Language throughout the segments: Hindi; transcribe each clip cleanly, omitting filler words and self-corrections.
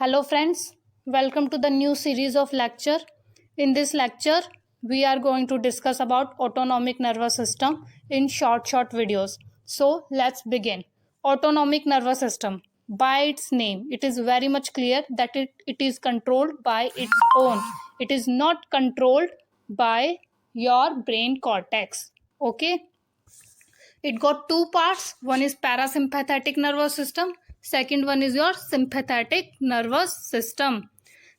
Hello friends, welcome to the new series of lecture. In this lecture, we are going to discuss about autonomic nervous system in short videos. So let's begin. Autonomic nervous system. By its name, it is very much clear that it is controlled by its own. It is not controlled by your brain cortex. Okay. It got two parts. One is parasympathetic nervous system. Second one is your sympathetic nervous system.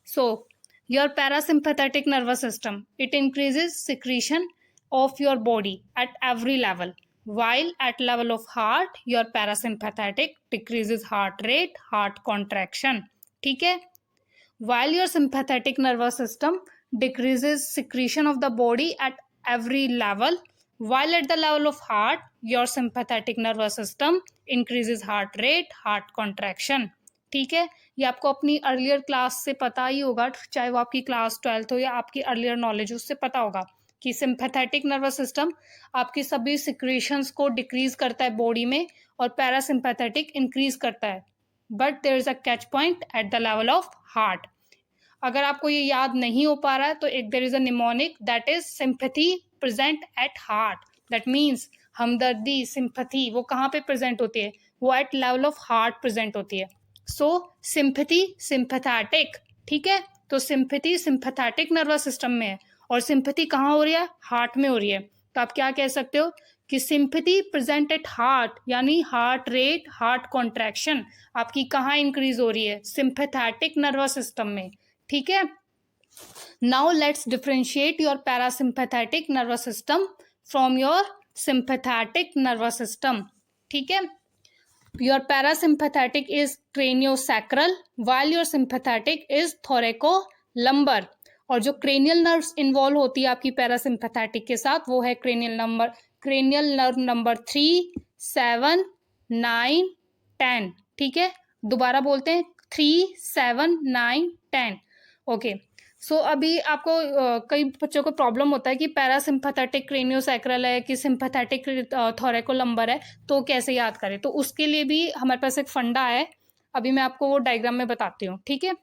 So your parasympathetic nervous system, it increases secretion of your body at every level. While at level of heart, your parasympathetic decreases heart rate, heart contraction. ठीक है. While your sympathetic nervous system decreases secretion of the body at every level, while at the level of heart, your sympathetic nervous system increases heart rate, heart contraction. ठीक है. ये आपको अपनी अर्लियर क्लास से पता ही होगा, चाहे वो आपकी क्लास 12th हो या आपकी अर्लियर नॉलेज, उससे पता होगा कि सिंपैथेटिक नर्वस सिस्टम आपकी सभी सिक्रीशंस को डिक्रीज करता है बॉडी में और पैरासिम्पैथेटिक इंक्रीज करता है. But there is a catch point at the level of heart. अगर आपको ये याद नहीं हो पा रहा है तो एक there is a mnemonic that is sympathy present at heart. That means हमदर्दी, सिंपैथी वो कहाँ पे प्रेजेंट होती है? वो at level of heart present होती है. So sympathy sympathetic. ठीक है. तो सिंपैथी सिंपैथेटिक नर्वस सिस्टम में है और सिंपैथी कहाँ हो रही है? हार्ट में हो रही है. तो आप क्या कह सकते हो कि सिंपैथी प्रेजेंट एट हार्ट, यानी हार्ट रेट, हार्ट कॉन्ट्रैक्शन आपकी कहाँ इंक्रीज हो रही है? सिंपैथेटिक नर्वस सिस्टम में. ठीक है. Now let's differentiate your parasympathetic nervous system from your sympathetic nervous system. ठीक है. Your parasympathetic is craniosacral while your sympathetic is thoracolumbar. और जो क्रेनियल नर्व्स इन्वॉल्व होती है आपकी पैरासिम्पैथेटिक के साथ वो है क्रेनियल नर्व नंबर 3, 7, 9, 10. ठीक है. दोबारा बोलते हैं 3, 7, 9, 10. ओके. सो अभी आपको कई बच्चों को प्रॉब्लम होता है कि पैरासिम्पैथेटिक क्रेनियोसैक्रल है कि सिंपैथेटिक थोरैकोलंबर है, तो कैसे याद करें? तो उसके लिए भी हमारे पास एक फंडा है. अभी मैं आपको वो डायग्राम में बताती हूँ. ठीक है.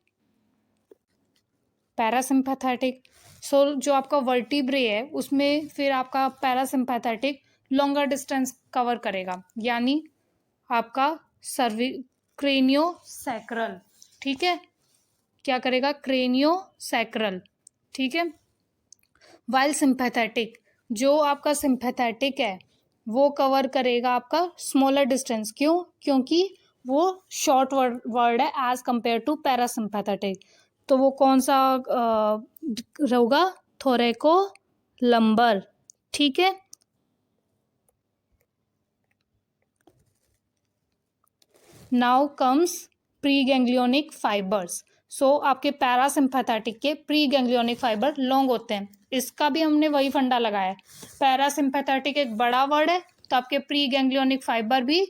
पैरासिम्पैथेटिक, सो जो आपका वर्टिब्रे है उसमें फिर आपका पैरासिम्पैथेटिक लॉन्गर डिस्टेंस कवर करेगा, यानी आपका क्रेनियोसैक्रल. ठीक है. क्या करेगा? क्रेनियोसैक्रल. ठीक है. वाइल सिंपैथेटिक, जो आपका सिंपैथेटिक है वो कवर करेगा आपका स्मॉलर डिस्टेंस. क्यों? क्योंकि वो शॉर्ट वर्ड है एज कंपेयर टू पैरासिम्पैथेटिक. तो वो कौन सा होगा? थोरैकोलंबर. ठीक है. Now comes pre ganglionic fibres. So आपके पैरासिम्पैथेटिक के प्री गैंग्लियोनिक फाइबर लॉन्ग होते हैं. इसका भी हमने वही फंडा लगाया है. पैरासिम्पैथेटिक एक बड़ा वर्ड है तो आपके प्री गैंग्लियोनिक फाइबर भी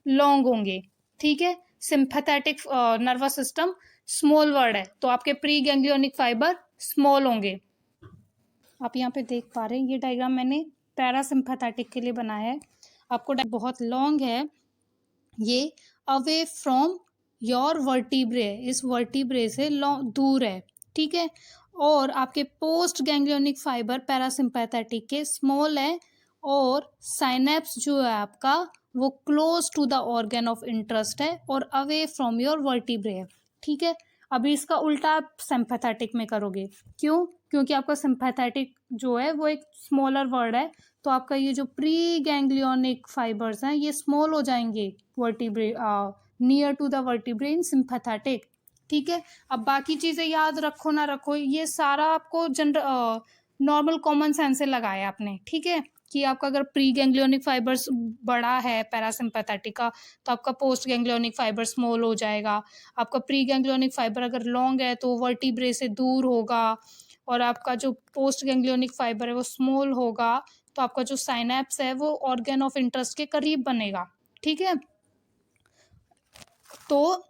लॉन्ग होंगे. ठीक है. Sympathetic nervous system small word है तो आपके प्री गैंग्लियोनिक फाइबर स्मॉल होंगे. आप यहाँ पे देख पा रहे हैं ये डायग्राम मैंने पैरासिम्पैथेटिक के लिए बनाया है. आपको बहुत लॉन्ग है, ये अवे फ्रॉम योर वर्टिब्रे, इस वर्टिब्रे से दूर है. ठीक है. और आपके पोस्ट गैंग्लियोनिक फाइबर पैरासिम्पैथेटिक के स्मॉल है और साइनेप्स जो है आपका वो close to the organ of interest है और अवे फ्रॉम योर वर्टिब्रे है. ठीक है. अभी इसका उल्टा आप सिंपैथेटिक में करोगे. क्यों? क्योंकि आपका सिंपैथेटिक जो है वो एक स्मॉलर वर्ड है तो आपका ये जो प्री गैंग्लियोनिक फाइबर्स हैं ये स्मॉल हो जाएंगे vertebrae, near to the vertebrae in sympathetic. ठीक है. अब बाकी चीज़ें याद रखो ना रखो, ये सारा आपको नॉर्मल कॉमन सेंस से लगाया आपने. ठीक है. कि आपका अगर प्री गैंग्लियोनिक फाइबर्स बड़ा है पैरासिम्पैथेटिक का तो आपका पोस्ट गैंग्लियोनिक फाइबर स्मॉल हो जाएगा. आपका प्री गैंग्लियोनिक फाइबर अगर लॉन्ग है तो वर्टिब्रे से दूर होगा और आपका जो पोस्ट गैंग्लियोनिक फाइबर है वो स्मॉल होगा तो आपका जो साइनेप्स है वो ऑर्गन ऑफ इंटरेस्ट के करीब बनेगा. ठीक है. तो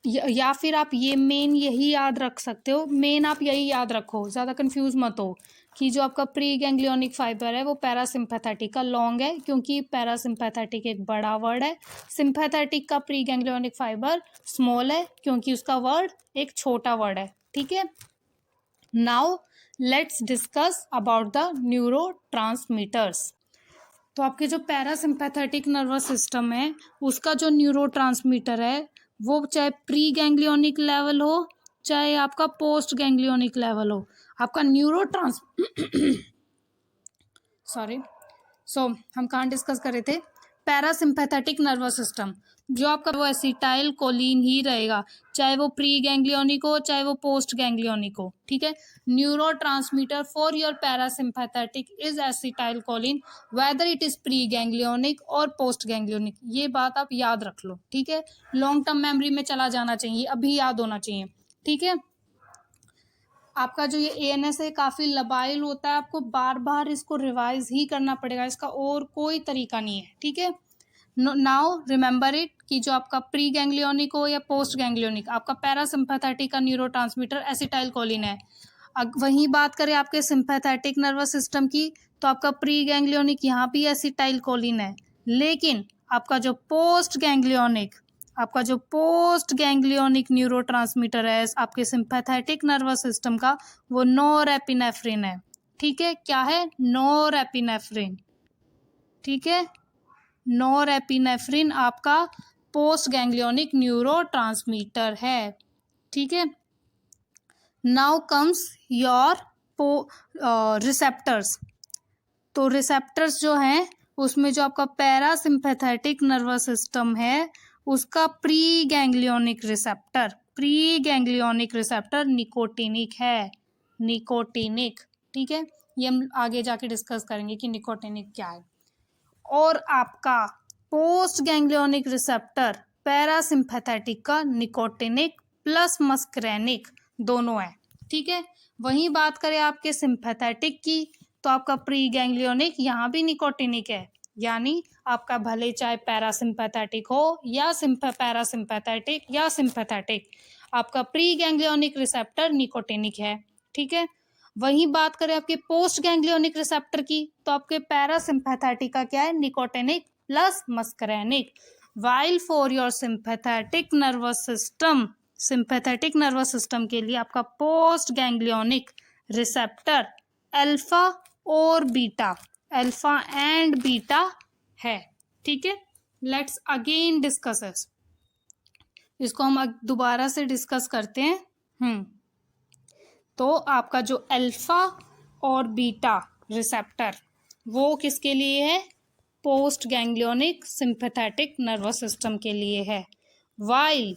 या फिर आप ये मेन यही याद रख सकते हो. मेन आप यही याद रखो, ज़्यादा कंफ्यूज मत हो कि जो आपका प्री गैंग्लियोनिक फाइबर है वो पैरासिम्पैथेटिक का लॉन्ग है, क्योंकि पैरासिम्पैथेटिक एक बड़ा वर्ड है। सिम्पैथेटिक का प्री गैंग्लियोनिक फाइबर स्मॉल है, क्योंकि उसका वर्ड एक छोटा वर्ड है। ठीक है, now let's discuss about the neurotransmitters. तो आपके जो पैरासिम्पैथेटिक नर्वस सिस्टम है उसका जो न्यूरोट्रांसमीटर है वो चाहे प्री गैंग्लियोनिक लेवल हो चाहे आपका पोस्ट गैंग्लियोनिक लेवल हो, आपका हम कहाँ डिस्कस कर रहे थे? पैरासिम्पैथेटिक नर्वस सिस्टम, जो आपका वो एसिटाइल कोलिन ही रहेगा, चाहे वो प्री गैंग्लियोनिक हो चाहे वो पोस्ट गैंग्लियोनिक हो। ठीक है, neurotransmitter for your parasympathetic is acetyl choline whether it is pre ganglionic और पोस्ट गैंग्लियोनिक। ये बात आप याद रख लो। ठीक है, लॉन्ग टर्म मेमोरी में चला जाना चाहिए, अभी याद होना चाहिए। ठीक है, आपका जो ये एएनएस है काफ़ी लबाइल होता है, आपको बार बार इसको रिवाइज ही करना पड़ेगा, इसका और कोई तरीका नहीं है। ठीक है, नाउ रिमेंबर इट कि जो आपका प्री गैंग्लियोनिक हो या पोस्ट गैंग्लियोनिक, आपका पैरासिम्पैथेटिक का न्यूरोट्रांसमीटर एसिटाइल कोलिन है। वहीं बात करें आपके सिम्पैथेटिक नर्वस सिस्टम की, तो आपका प्री गैंग्लियोनिक यहाँ भी एसिटाइल कोलिन है, लेकिन आपका जो पोस्ट गैंग्लियोनिक न्यूरोट्रांसमीटर है आपके सिम्पैथेटिक नर्वस सिस्टम का, वो नोरेपिनेफ्रिन है। ठीक है, क्या है? नोरेपिनेफ्रिन। ठीक है, नोरेपिनेफ्रिन आपका पोस्ट गैंग्लियोनिक न्यूरोट्रांसमीटर है। ठीक है, नाउ कम्स योर रिसेप्टर्स। तो रिसेप्टर्स जो हैं उसमें जो आपका पैरासिम्पैथेटिक नर्वस सिस्टम है उसका प्री गैंग्लियोनिक रिसेप्टर निकोटिनिक है, निकोटिनिक। ठीक है, ये हम आगे जाके डिस्कस करेंगे कि निकोटिनिक क्या है। और आपका पोस्ट गैंग्लियोनिक रिसेप्टर पैरासिम्पैथेटिक का निकोटिनिक प्लस मस्करेनिक दोनों है। ठीक है, वहीं बात करें आपके सिम्पैथेटिक की, तो आपका प्री गैंग्लियोनिक यहाँ भी निकोटिनिक है, यानी आपका भले चाहे पैरासिम्पैथेटिक हो या पैरासिम्पैथेटिक या सिम्पैथेटिक, आपका प्री गैंग्लियोनिक रिसेप्टर निकोटिनिक है। ठीक है, वहीं बात करें आपके पोस्ट गैंग्लियोनिक रिसेप्टर की, तो आपके पैरासिम्पैथेटिक का क्या है? Nicotinic plus muscarinic. While for your sympathetic nervous system के लिए आपका पोस्ट गैंग्लियोनिक रिसेप्टर अल्फा और बीटा, अल्फा एंड बीटा है। ठीक है, लेट्स अगेन डिस्कस इसको हम दोबारा से डिस्कस करते हैं। तो आपका जो अल्फा और बीटा रिसेप्टर वो किसके लिए है? Post ganglionic sympathetic nervous system के लिए है। While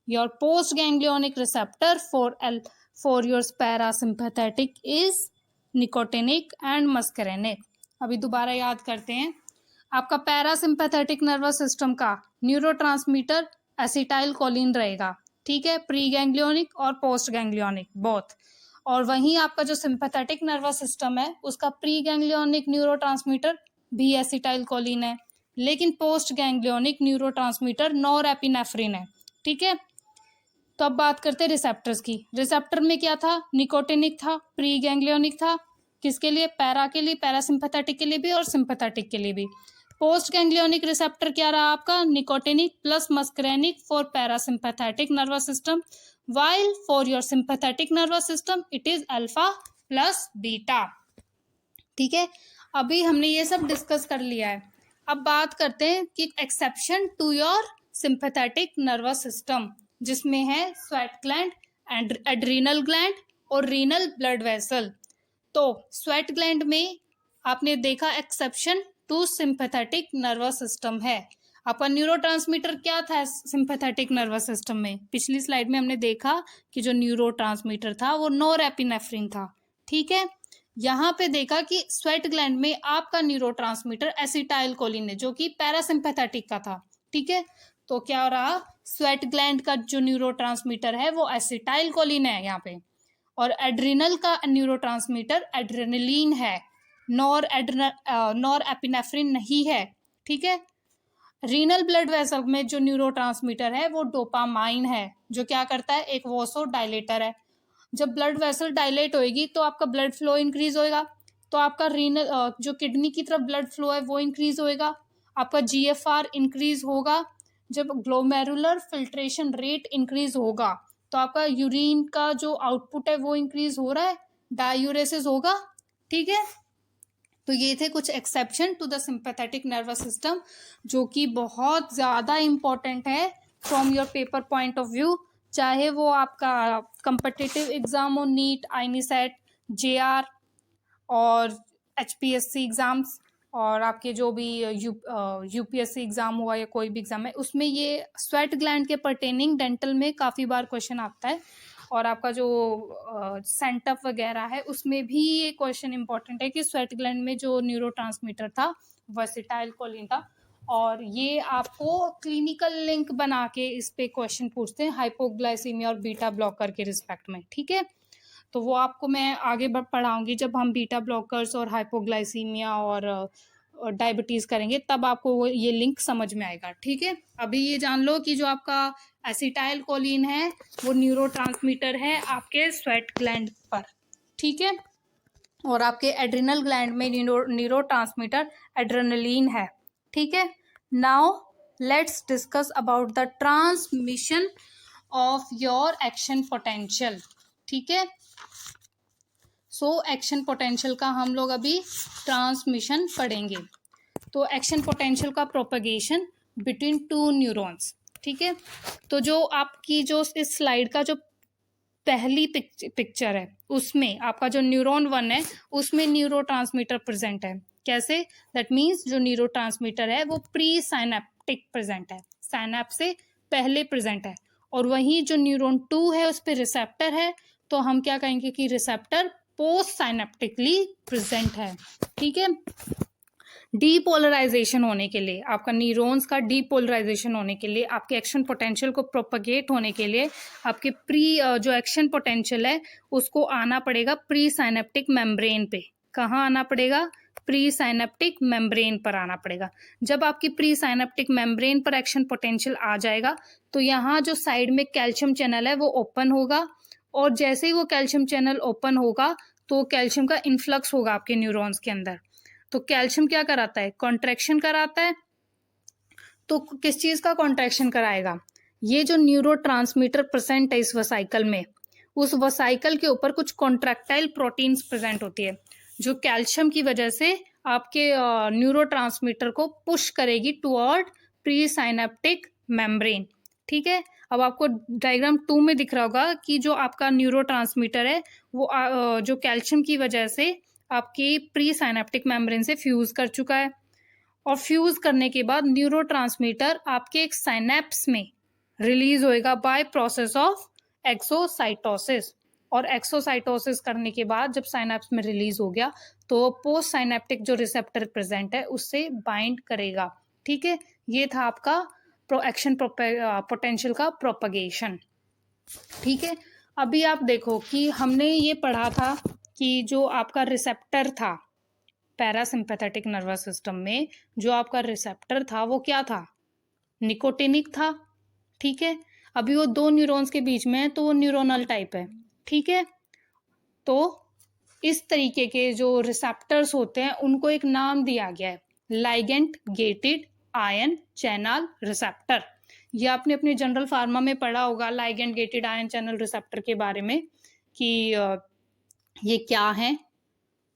your post ganglionic receptor for your parasympathetic is nicotinic and muscarinic. अभी दोबारा याद करते हैं, आपका पैरासिम्पैथेटिक नर्वस सिस्टम का न्यूरोट्रांसमीटर एसिटाइल कोलिन रहेगा। ठीक है, प्री गैंग्लियोनिक और पोस्ट गैंग्लियोनिक बोथ। और वहीं आपका जो सिम्पैथेटिक नर्वस सिस्टम है उसका प्री गैंग्लियोनिक न्यूरोट्रांसमीटर भी एसिटाइल कोलिन है, लेकिन पोस्ट गैंग्लियोनिक न्यूरोट्रांसमीटर नोरेपिनेफ्रिन है। ठीक है, तो अब बात करते हैं रिसेप्टर्स की। रिसेप्टर में क्या था? निकोटिनिक था, प्री गैंग्लियोनिक था, किसके लिए? पैरा के लिए, पैरासिम्पैथेटिक के लिए भी और सिम्पैथेटिक के लिए भी। पोस्ट गैंग्लियोनिक रिसेप्टर क्या रहा आपका? Nicotinic plus muscarinic for parasympathetic nervous system, while for your sympathetic nervous system it is alpha plus beta। ठीक है, अभी हमने ये सब डिस्कस कर लिया है। अब बात करते हैं कि exception to your sympathetic nervous system, जिसमें है sweat gland and adrenal gland और रीनल ब्लड वेसल। तो स्वेट ग्लैंड में आपने देखा exception to sympathetic nervous system है। आपका न्यूरोट्रांसमीटर क्या था सिंपैथेटिक नर्वस सिस्टम में? पिछली स्लाइड में हमने देखा कि जो न्यूरोट्रांसमीटर था वो नोरेपिनेफ्रिन था। ठीक है, यहाँ पे देखा कि स्वेट ग्लैंड में आपका न्यूरोट्रांसमीटर एसिटाइल कोलिन है, जो कि पैरासिम्पैथेटिक का था। ठीक है, तो क्या रहा? स्वेट ग्लैंड का जो न्यूरोट्रांसमीटर है वो एसिटाइल कोलिन है यहाँ पे, और एड्रिनल का न्यूरोट्रांसमीटर एड्रेनलिन है, नॉर एपिनेफ्रिन नहीं है। ठीक है, रीनल ब्लड वेसल में जो न्यूरोट्रांसमीटर है वो डोपामाइन है, जो क्या करता है? एक वोसोडाइलेटर है। जब ब्लड वेसल डायलेट होएगी तो आपका ब्लड फ्लो इंक्रीज होएगा, तो आपका रीनल जो किडनी की तरफ ब्लड फ्लो है वो इंक्रीज होएगा, आपका जीएफआर इंक्रीज होगा। जब ग्लोमेरुलर फिल्ट्रेशन रेट इंक्रीज होगा तो आपका यूरिन का जो आउटपुट है वो इंक्रीज हो रहा है, डायूरेसिस होगा। ठीक है, तो ये थे कुछ exception to the sympathetic nervous system जो कि बहुत ज़्यादा इम्पॉर्टेंट है from your paper point of view, चाहे वो आपका कंपटिटिव एग्जाम हो, नीट, आईनीसेट, जेआर और एचपीएससी एग्जाम्स, और आपके जो भी यूपीएससी एग्जाम हुआ या कोई भी एग्जाम है, उसमें ये स्वेट ग्लैंड के पर्टेनिंग डेंटल में काफ़ी बार क्वेश्चन आता है। और आपका जो सेंटअप वगैरह है उसमें भी ये क्वेश्चन इंपॉर्टेंट है कि स्वेट ग्लैंड में जो न्यूरोट्रांसमीटर था वर्सेटाइल कोलिन था, और ये आपको क्लिनिकल लिंक बना के इस पे क्वेश्चन पूछते हैं हाइपोग्लाइसीमिया और बीटा ब्लॉकर के रिस्पेक्ट में। ठीक है, तो वो आपको मैं आगे पढ़ाऊंगी जब हम बीटा ब्लॉकर्स और हाइपोग्लाइसीमिया और डायबिटीज़ करेंगे, तब आपको ये लिंक समझ में आएगा। ठीक है, अभी ये जान लो कि जो आपका एसिटाइल कोलिन है वो न्यूरोट्रांसमीटर है आपके स्वेट ग्लैंड पर। ठीक है, और आपके एड्रिनल ग्लैंड में न्यूरोट्रांसमीटर एड्रेनलिन है। ठीक है, now let's discuss about the transmission of your action potential. ठीक है, सो एक्शन पोटेंशियल का हम लोग अभी ट्रांसमिशन पढ़ेंगे। तो एक्शन पोटेंशियल का प्रोपगेशन बिटवीन टू न्यूरॉन्स। ठीक है, तो जो आपकी जो इस स्लाइड का जो पहली पिक्चर है उसमें आपका जो न्यूरॉन 1 है उसमें न्यूरोट्रांसमीटर प्रेजेंट है। कैसे? दैट मीन्स जो न्यूरोट्रांसमीटर है वो प्री साइनेप्टिक प्रेजेंट है, साइनेप्स से पहले प्रेजेंट है। और वहीं जो न्यूरॉन 2 है उस पर रिसेप्टर है, तो हम क्या कहेंगे कि रिसेप्टर पोस्ट साइनेप्टिकली प्रेजेंट है। ठीक है, डीपोलराइजेशन होने के लिए, आपका न्यूरॉन्स का डीपोलराइजेशन होने के लिए, आपके एक्शन पोटेंशियल को प्रोपगेट होने के लिए आपके जो एक्शन पोटेंशियल है उसको आना पड़ेगा प्री साइनेप्टिक मेम्ब्रेन पे। कहाँ आना पड़ेगा? प्री साइनेप्टिक मेम्ब्रेन पर आना पड़ेगा। जब आपकी प्री साइनेप्टिक मेम्ब्रेन पर एक्शन पोटेंशियल आ जाएगा तो यहाँ जो साइड में कैल्शियम चैनल है वो ओपन होगा, और जैसे ही वो कैल्शियम चैनल ओपन होगा तो कैल्शियम का इन्फ्लक्स होगा आपके न्यूरॉन्स के अंदर। तो कैल्शियम क्या कराता है? कॉन्ट्रैक्शन कराता है। तो किस चीज का कॉन्ट्रैक्शन कराएगा? ये जो न्यूरोट्रांसमीटर प्रेजेंट है इस वसाइकल में, उस वसाइकल के ऊपर कुछ कॉन्ट्रैक्टाइल प्रोटीन्स प्रेजेंट होती है जो कैल्शियम की वजह से आपके न्यूरोट्रांसमीटर को पुश करेगी टुवर्ड प्री साइनेप्टिक मेम्ब्रेन। ठीक है, अब आपको डायग्राम 2 में दिख रहा होगा कि जो आपका न्यूरोट्रांसमीटर है वो जो कैल्शियम की वजह से आपकी प्री साइनेप्टिक मेम्ब्रेन से फ्यूज कर चुका है, और फ्यूज करने के बाद न्यूरोट्रांसमीटर आपके एक साइनेप्स में रिलीज होएगा बाय प्रोसेस ऑफ एक्सोसाइटोसिस। और एक्सोसाइटोसिस करने के बाद जब साइनेप्स में रिलीज हो गया तो पोस्ट साइनेप्टिक जो रिसेप्टर प्रेजेंट है उससे बाइंड करेगा। ठीक है, ये था आपका एक्शन पोटेंशियल का प्रोपगेशन। ठीक है, अभी आप देखो कि हमने ये पढ़ा था कि जो आपका रिसेप्टर था पैरासिम्पैथेटिक नर्वस सिस्टम में, जो आपका रिसेप्टर था वो क्या था? निकोटिनिक था। ठीक है, अभी वो 2 न्यूरॉन्स के बीच में है तो वो न्यूरोनल टाइप है। ठीक है, तो इस तरीके के जो रिसेप्टर्स होते हैं उनको एक नाम दिया गया है, ligand gated ion channel receptor. ये आपने अपने जनरल फार्मा में पढ़ा होगा ligand gated ion channel receptor के बारे में कि ये क्या है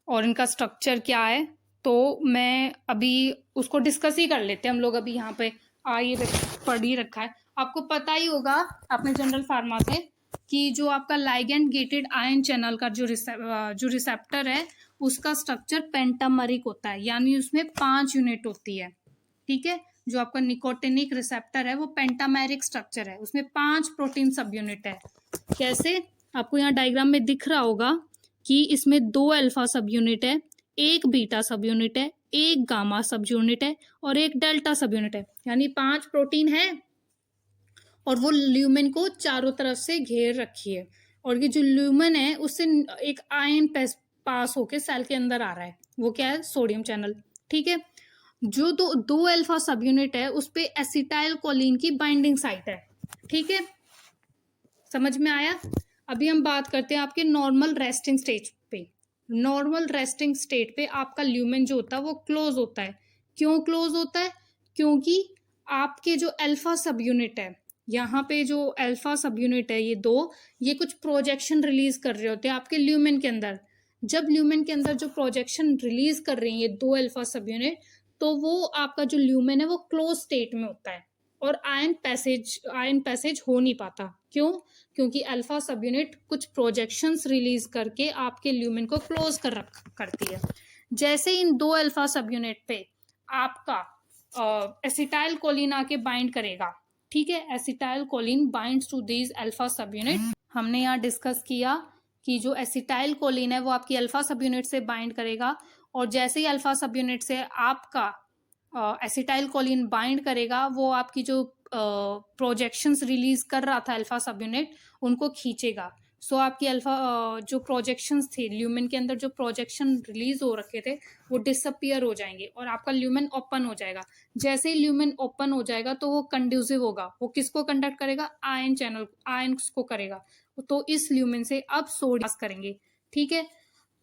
और इनका स्ट्रक्चर क्या है। तो मैं अभी उसको डिस्कस ही कर लेते हैं हम लोग। अभी यहाँ पे पढ़ ही रखा है, आपको पता ही होगा अपने जनरल फार्मा से कि जो आपका लाइगेंड गेटेड आयन चैनल का जो रिसेप्टर है उसका स्ट्रक्चर पेंटामरिक होता है, यानी उसमें 5 यूनिट होती है। ठीक है, जो आपका निकोटिनिक रिसेप्टर है वो पेंटामेरिक स्ट्रक्चर है, उसमें 5 प्रोटीन सब यूनिट है। कैसे? आपको यहाँ डायग्राम में दिख रहा होगा कि इसमें 2 अल्फा सब यूनिट है, 1 बीटा सब यूनिट है, 1 गामा सब यूनिट है और 1 डेल्टा सब यूनिट है, यानी 5 प्रोटीन है। और वो ल्यूमेन को चारों तरफ से घेर रखी है, और ये जो ल्यूमेन है उससे एक आयन पास होके सेल के अंदर आ रहा है, वो क्या है? Sodium channel. ठीक है, जो दो अल्फा सब यूनिट है उस पे एसिटाइल कोलिन की बाइंडिंग साइट है। ठीक है, समझ में आया? अभी हम बात करते हैं आपके नॉर्मल रेस्टिंग स्टेज पे। नॉर्मल रेस्टिंग स्टेट पे आपका ल्यूमेन जो होता है वो क्लोज होता है। क्यों क्लोज होता है? क्योंकि आपके जो अल्फा सब यूनिट है, यहाँ पे जो अल्फा सब यूनिट है ये कुछ प्रोजेक्शन रिलीज कर रहे होते हैं आपके ल्यूमेन के अंदर। जब ल्यूमेन के अंदर जो प्रोजेक्शन रिलीज कर रही है ये दो अल्फा सब यूनिट, तो वो आपका जो ल्यूमेन है वो क्लोज स्टेट में होता है और आयन पैसेज हो नहीं पाता। क्यों? क्योंकि अल्फा सब यूनिट कुछ प्रोजेक्शंस रिलीज करके आपके ल्यूमेन को क्लोज करती है। जैसे इन दो अल्फा सब यूनिट पे आपका एसिटाइल कोलिन आके बाइंड करेगा, ठीक है, acetyl choline binds to these alpha sub unit. हमने यहाँ डिस्कस किया कि जो एसिटाइल कोलिन है वो आपकी अल्फा सब यूनिट से बाइंड करेगा, और जैसे ही अल्फा सब यूनिट से आपका एसिटाइल कोलिन बाइंड करेगा, वो आपकी जो प्रोजेक्शंस रिलीज कर रहा था अल्फा सब यूनिट उनको खींचेगा। सो आपकी अल्फा जो प्रोजेक्शंस थे ल्यूमेन के अंदर, जो प्रोजेक्शन रिलीज हो रखे थे वो डिसअपियर हो जाएंगे और आपका ल्यूमेन ओपन हो जाएगा। जैसे ही ल्यूमेन ओपन हो जाएगा तो वो कंड्यूसिव होगा। वो किसको कंडक्ट करेगा? आयंस को करेगा। तो इस ल्यूमेन से अब सोडियम करेंगे, ठीक है।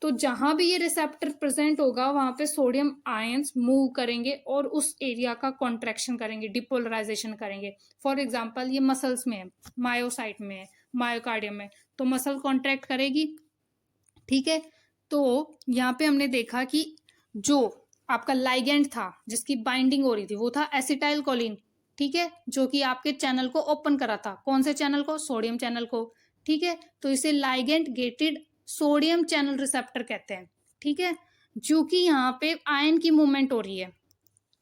तो जहां भी ये रिसेप्टर प्रेजेंट होगा वहां पे सोडियम आयंस मूव करेंगे और उस एरिया का कॉन्ट्रैक्शन करेंगे, डिपोलराइजेशन करेंगे। फॉर एग्जांपल ये मसल्स में है, मायोसाइट में है, मायोकार्डियम में, तो मसल कॉन्ट्रैक्ट करेगी, ठीक है। तो यहाँ पे हमने देखा कि जो आपका लाइगेंड था जिसकी बाइंडिंग हो रही थी वो था एसिटाइल कोलिन, ठीक है, जो कि आपके चैनल को ओपन करा था। कौन से चैनल को? सोडियम चैनल को, ठीक है। तो इसे ligand gated sodium channel receptor कहते हैं, ठीक है। जो कि यहाँ पे आयन की मूवमेंट हो रही है,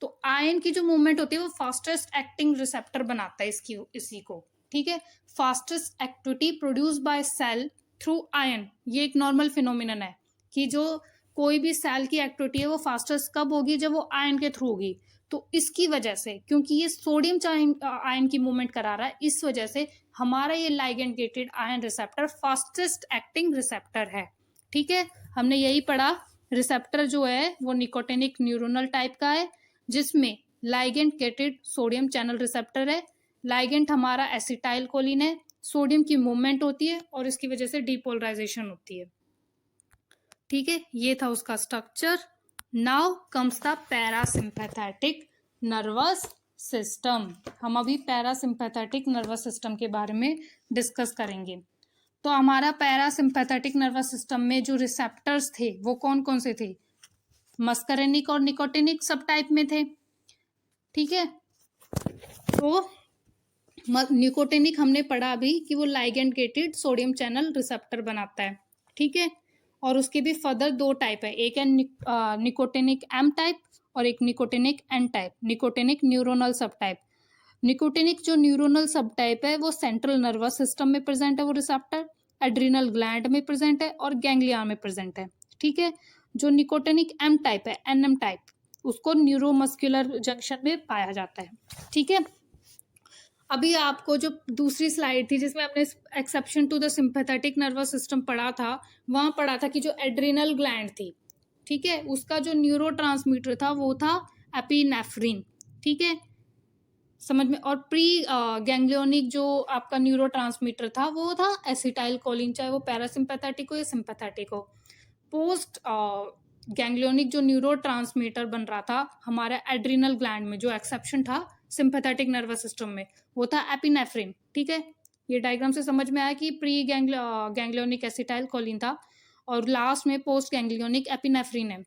तो आयन की जो मूवमेंट होती है वो फास्टेस्ट एक्टिंग रिसेप्टर बनाता है इसी को, ठीक है। Fastest activity produce by cell through ion, ये एक नॉर्मल फिनोमिनन है कि जो कोई भी सेल की एक्टिविटी है वो फास्टेस्ट कब होगी? जब वो आयन के थ्रू होगी। तो इसकी वजह से, क्योंकि ये सोडियम आयन की मूवमेंट करा रहा है, इस वजह से हमारा ये ligand gated ion receptor fastest acting receptor है, ठीक है। हमने यही पढ़ा, रिसेप्टर जो है वो निकोटिनिक न्यूरोनल टाइप का है जिसमें ligand gated sodium channel receptor है। लाइगेंड हमारा एसिटाइल कोलिन है, सोडियम की मूवमेंट होती है और इसकी वजह से डिपोलराइजेशन होती है, ठीक है। ये था उसका structure. Now comes the parasympathetic nervous system. हम अभी पैरासिम्पैथेटिक नर्वस सिस्टम के बारे में डिस्कस करेंगे। तो हमारा पैरासिम्पैथेटिक नर्वस सिस्टम में जो रिसेप्टर्स थे वो कौन कौन से थे? मस्करेनिक और निकोटिनिक सब टाइप में थे, ठीक है। तो निकोटिनिक हमने पढ़ा अभी कि वो ligand gated sodium channel receptor बनाता है, ठीक है। और उसके भी फर्दर दो टाइप है, एक है निकोटिनिक एम टाइप और एक nicotinic N type, nicotinic neuronal sub type. Nicotinic जो न्यूरोनल सब टाइप है वो सेंट्रल नर्वस सिस्टम में प्रेजेंट है, वो रिसेप्टर एड्रिनल ग्लैंड में प्रेजेंट है और गैंग्लिया में प्रेजेंट है, ठीक है। जो निकोटिनिक एम टाइप है, एनएम टाइप, उसको न्यूरोमस्कुलर जंक्शन में पाया जाता है, ठीक है। अभी आपको जो दूसरी स्लाइड थी जिसमें हमने exception to the sympathetic nervous system पढ़ा था, वहां पढ़ा था कि जो एड्रिनल ग्लैंड थी, ठीक है, उसका जो न्यूरोट्रांसमीटर था वो था एपिनेफ्रिन, ठीक है, समझ में। और प्री गैंग्लियोनिक जो आपका न्यूरोट्रांसमीटर था वो था एसिटाइल कोलिन, चाहे वो पैरासिम्पैथेटिक हो या सिंपैथेटिक हो। पोस्ट गैंग्लियोनिक जो न्यूरोट्रांसमीटर बन रहा था हमारा एड्रिनल ग्लैंड में, जो एक्सेप्शन था सिंपैथेटिक नर्वस सिस्टम में, वो था एपिनेफ्रिन, ठीक है। ये डायग्राम से समझ में आया कि प्री गैंग्लियोनिक एसिटाइल कोलिन था और लास्ट में पोस्ट गैंग्लियोनिक एपिनेफ्रिन है।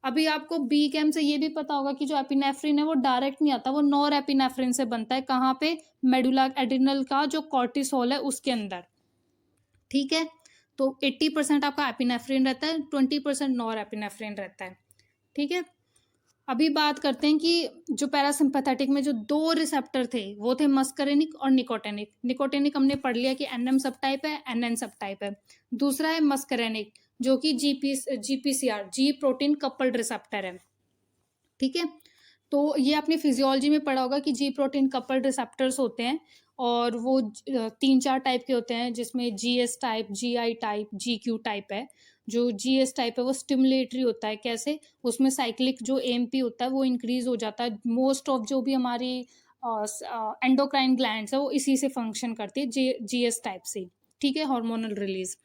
अभी आपको बी कैम से ये भी पता होगा कि जो एपिनेफ्रिन है वो डायरेक्ट नहीं आता, वो नॉर एपिनेफ्रिन से बनता है। कहाँ पे? मेडुला एड्रिनल का जो कॉर्टिसोल है उसके अंदर, ठीक है। तो 80% आपका एपिनेफ्रिन रहता है, 20% नॉर एपिनेफ्रिन रहता है, ठीक है। अभी बात करते हैं कि जो पैरासिम्पैथेटिक में जो दो रिसेप्टर थे वो थे मस्करेनिक और निकोटिनिक। निकोटिनिक हमने पढ़ लिया कि एनएम सब टाइप है, एनएन सब टाइप है। दूसरा है मस्करेनिक जो कि जीपीसीआर, जी प्रोटीन कपल्ड रिसेप्टर है, ठीक है। तो ये आपने फिजियोलॉजी में पढ़ा होगा कि जी प्रोटीन कपल्ड रिसेप्टर्स होते हैं और वो 3-4 टाइप के होते हैं, जिसमें GS type, GI type, GQ type है। जो जीएस टाइप है वो स्टिमुलेटरी होता है। कैसे? उसमें साइक्लिक जो एएमपी होता है वो इंक्रीज हो जाता है। मोस्ट ऑफ जो भी हमारी एंडोक्राइन ग्लैंड्स है वो इसी से फंक्शन करती है, जीएस टाइप से, ठीक है, हार्मोनल रिलीज।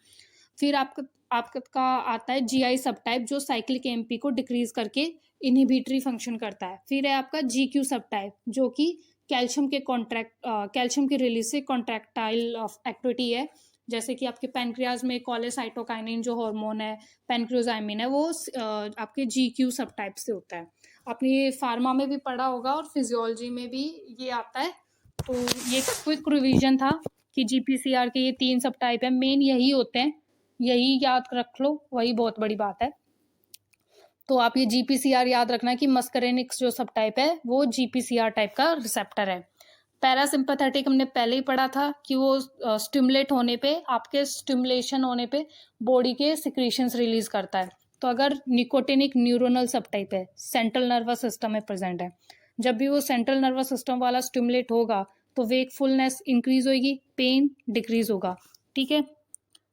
फिर आपका आता है जीआई सब टाइप, जो साइक्लिक एमपी को डिक्रीज करके इनहिबिटरी फंक्शन करता है। फिर है आपका जीक्यू सब टाइप, जो कि कैल्शियम की रिलीज से कॉन्ट्रैक्टाइल एक्टिविटी है। जैसे कि आपके पैनक्रियाज में कोलेसाइटोकाइनिन जो हार्मोन है, पैनक्रियोजाइमिन है, वो आपके जीक्यू सब टाइप से होता है। आपने ये फार्मा में भी पढ़ा होगा और फिजियोलॉजी में भी ये आता है। तो ये क्विक रिवीजन था कि जीपीसीआर के ये 3 सब टाइप है, मेन यही होते हैं, यही याद रख लो, वही बहुत बड़ी बात है। तो आप ये जीपीसीआर याद रखना कि मस्करेनिक्स जो सब टाइप है वो जीपीसीआर टाइप का रिसेप्टर है। पैरासिम्पैथेटिक हमने पहले ही पढ़ा था कि वो स्टिमुलेट होने पे, आपके स्टिमुलेशन होने पे बॉडी के सिक्रीशंस रिलीज करता है। तो अगर निकोटिनिक न्यूरोनल सब टाइप है, सेंट्रल नर्वस सिस्टम में प्रेजेंट है, जब भी वो सेंट्रल नर्वस सिस्टम वाला स्टिमुलेट होगा तो वेकफुलनेस इंक्रीज होगी, पेन डिक्रीज होगा। ठीक है,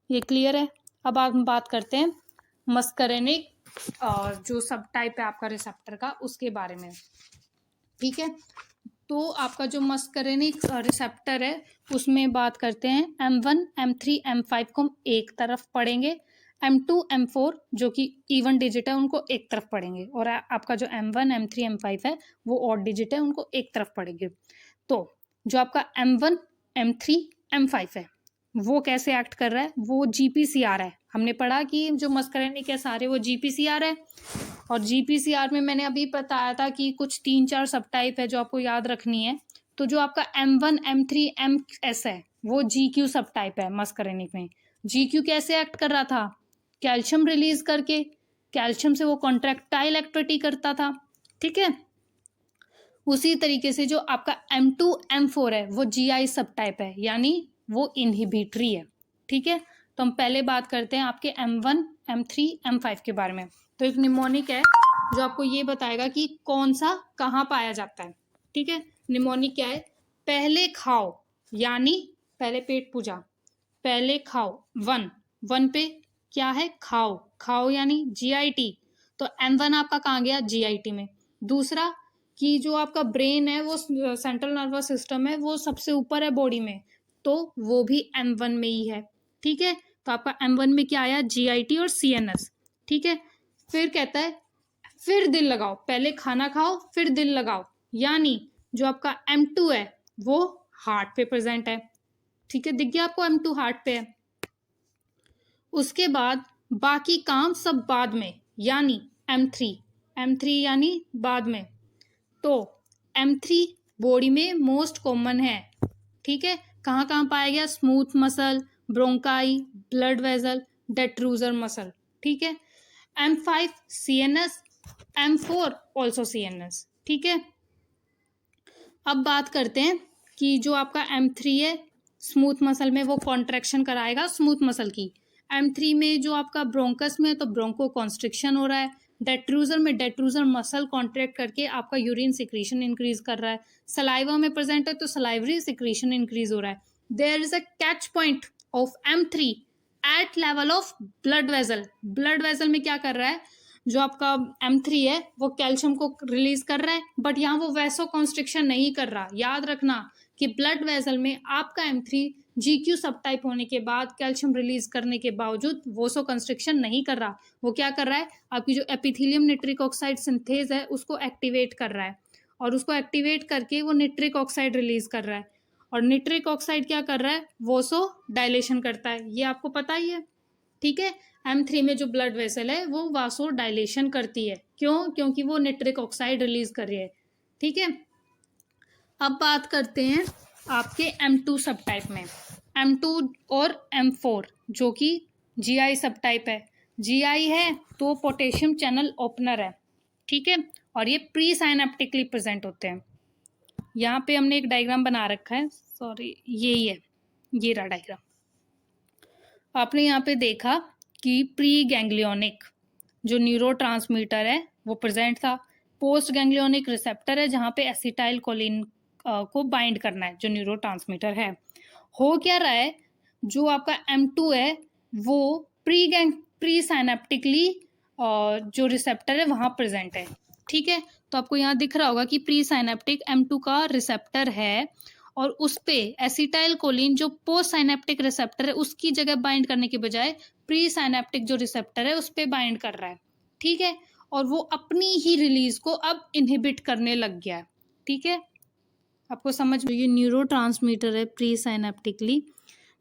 ये क्लियर है। अब हम बात करते हैं मस्करेनिक जो सब टाइप है आपका रिसेप्टर का, उसके बारे में। ठीक है, तो आपका जो मस्करेनिक रिसेप्टर है उसमें बात करते हैं M1, M3, M5 को हम एक तरफ पढ़ेंगे, M2, M4 जो कि इवन डिजिट है उनको एक तरफ पढ़ेंगे, और आपका जो M1, M3, M5 है वो ऑड डिजिट है, उनको एक तरफ पढ़ेंगे। तो जो आपका M1, M3, M5 है वो कैसे एक्ट कर रहा है, वो जीपीसीआर है। हमने पढ़ा कि जो मस्करेनिक है सारे वो जीपीसीआर है, और जीपीसीआर में मैंने अभी बताया था कि कुछ 3-4 सब टाइप है जो आपको याद रखनी है। तो जो आपका M1, M3, MS है वो जीक्यू सब टाइप है मस्करेनिक में। जीक्यू कैसे एक्ट कर रहा था, कैल्शियम रिलीज करके, कैल्शियम से वो कॉन्ट्रैक्टाइल एक्टिविटी करता था। ठीक है, उसी तरीके से जो आपका M2, M4 है वो जीआई सब टाइप है, यानी वो इनहिबिटरी है। ठीक है, तो हम पहले बात करते हैं आपके M1, M3, M5 के बारे में। तो एक निमोनिक है जो आपको ये बताएगा कि कौन सा कहाँ पाया जाता है। ठीक है, निमोनिक क्या है, पहले खाओ, यानी पहले पेट पूजा, पहले खाओ। वन पे क्या है, खाओ, खाओ यानी जीआईटी, तो M1 आपका कहाँ गया, जीआईटी में। दूसरा कि जो आपका ब्रेन है वो सेंट्रल नर्वस सिस्टम है वो सबसे ऊपर है बॉडी में, तो वो भी M1 में ही है। ठीक है, तो आपका M1 में क्या आया, जीआईटी और CNS। ठीक है, फिर कहता है फिर दिल लगाओ, पहले खाना खाओ फिर दिल लगाओ, यानी जो आपका M2 है वो हार्ट पे प्रेजेंट है। ठीक है, दिख गया आपको, M2 हार्ट पे है। उसके बाद बाकी काम सब बाद में, यानी M3 यानी बाद में। तो M3 बॉडी में मोस्ट कॉमन है। ठीक है, कहाँ कहाँ पाया गया, smooth muscle, bronchi, blood vessel, detrusor muscle. ठीक है, M5 CNS, M4 also CNS। ठीक है, अब बात करते हैं कि जो आपका M3 है स्मूथ मसल में वो कॉन्ट्रैक्शन कराएगा स्मूथ मसल की। M3 में जो आपका ब्रोंकस में है तो ब्रोंको कॉन्स्ट्रिक्शन हो रहा है। डेट्रूजर में डेट्रूजर मसल कॉन्ट्रैक्ट करके आपका यूरिन सिक्रीशन इंक्रीज कर रहा है। सलाइवा में प्रेजेंट है तो सलाइवरी सिक्रीशन इंक्रीज हो रहा है। There is a catch point of M3 at level of blood vessel. Blood vessel में क्या कर रहा है, जो आपका M3 है वो कैल्शियम को रिलीज कर रहा है, बट यहाँ वो वैसो कॉन्स्ट्रिक्शन नहीं कर रहा। याद रखना कि ब्लड वेसल में आपका M3 GQ सब टाइप होने के बाद कैल्शियम रिलीज करने के बावजूद वोसो कंस्ट्रिक्शन नहीं कर रहा। वो क्या कर रहा है, आपकी जो एपिथेलियम निट्रिक ऑक्साइड सिंथेज है उसको एक्टिवेट कर रहा है, और उसको एक्टिवेट करके वो निट्रिक ऑक्साइड रिलीज कर रहा है, और निट्रिक ऑक्साइड क्या कर रहा है, वोसो डायलेशन करता है। ये आपको पता ही है। ठीक है, M3 में जो ब्लड वेसल है वो वासो डायलेशन करती है, क्यों, क्योंकि वो निट्रिक ऑक्साइड रिलीज कर रही है। ठीक है, अब बात करते हैं आपके M2 सब टाइप में। M2 और M4 जो कि GI सब टाइप है। GI है तो पोटेशियम चैनल ओपनर है। ठीक है, और ये प्री साइनेप्टिकली प्रेजेंट होते हैं। यहाँ पे हमने एक डायग्राम बना रखा है, सॉरी यही है, ये रहा डायग्राम। आपने यहाँ पे देखा कि प्री गैंग्लियोनिक जो न्यूरोट्रांसमीटर है वो प्रेजेंट था। पोस्ट गैंग्लियोनिक रिसेप्टर है जहाँ पे एसिटाइल कोलिन को बाइंड करना है, जो न्यूरोट्रांसमीटर है। हो क्या रहा है, जो आपका M2 है वो प्री साइनेप्टिकली जो रिसेप्टर है वहाँ प्रेजेंट है। ठीक है, तो आपको यहाँ दिख रहा होगा कि प्री साइनेप्टिक M2 का रिसेप्टर है, और उस पे एसिटाइल कोलिन जो पोस्ट साइनेप्टिक रिसेप्टर है उसकी जगह बाइंड करने के बजाय प्री साइनेप्टिक जो रिसेप्टर है उस पे बाइंड कर रहा है, ठीक है, और वो अपनी ही रिलीज को अब इनहिबिट करने लग गया है, ठीक है। आपको समझ में, ये न्यूरोट्रांसमीटर है प्री साइनेप्टिकली,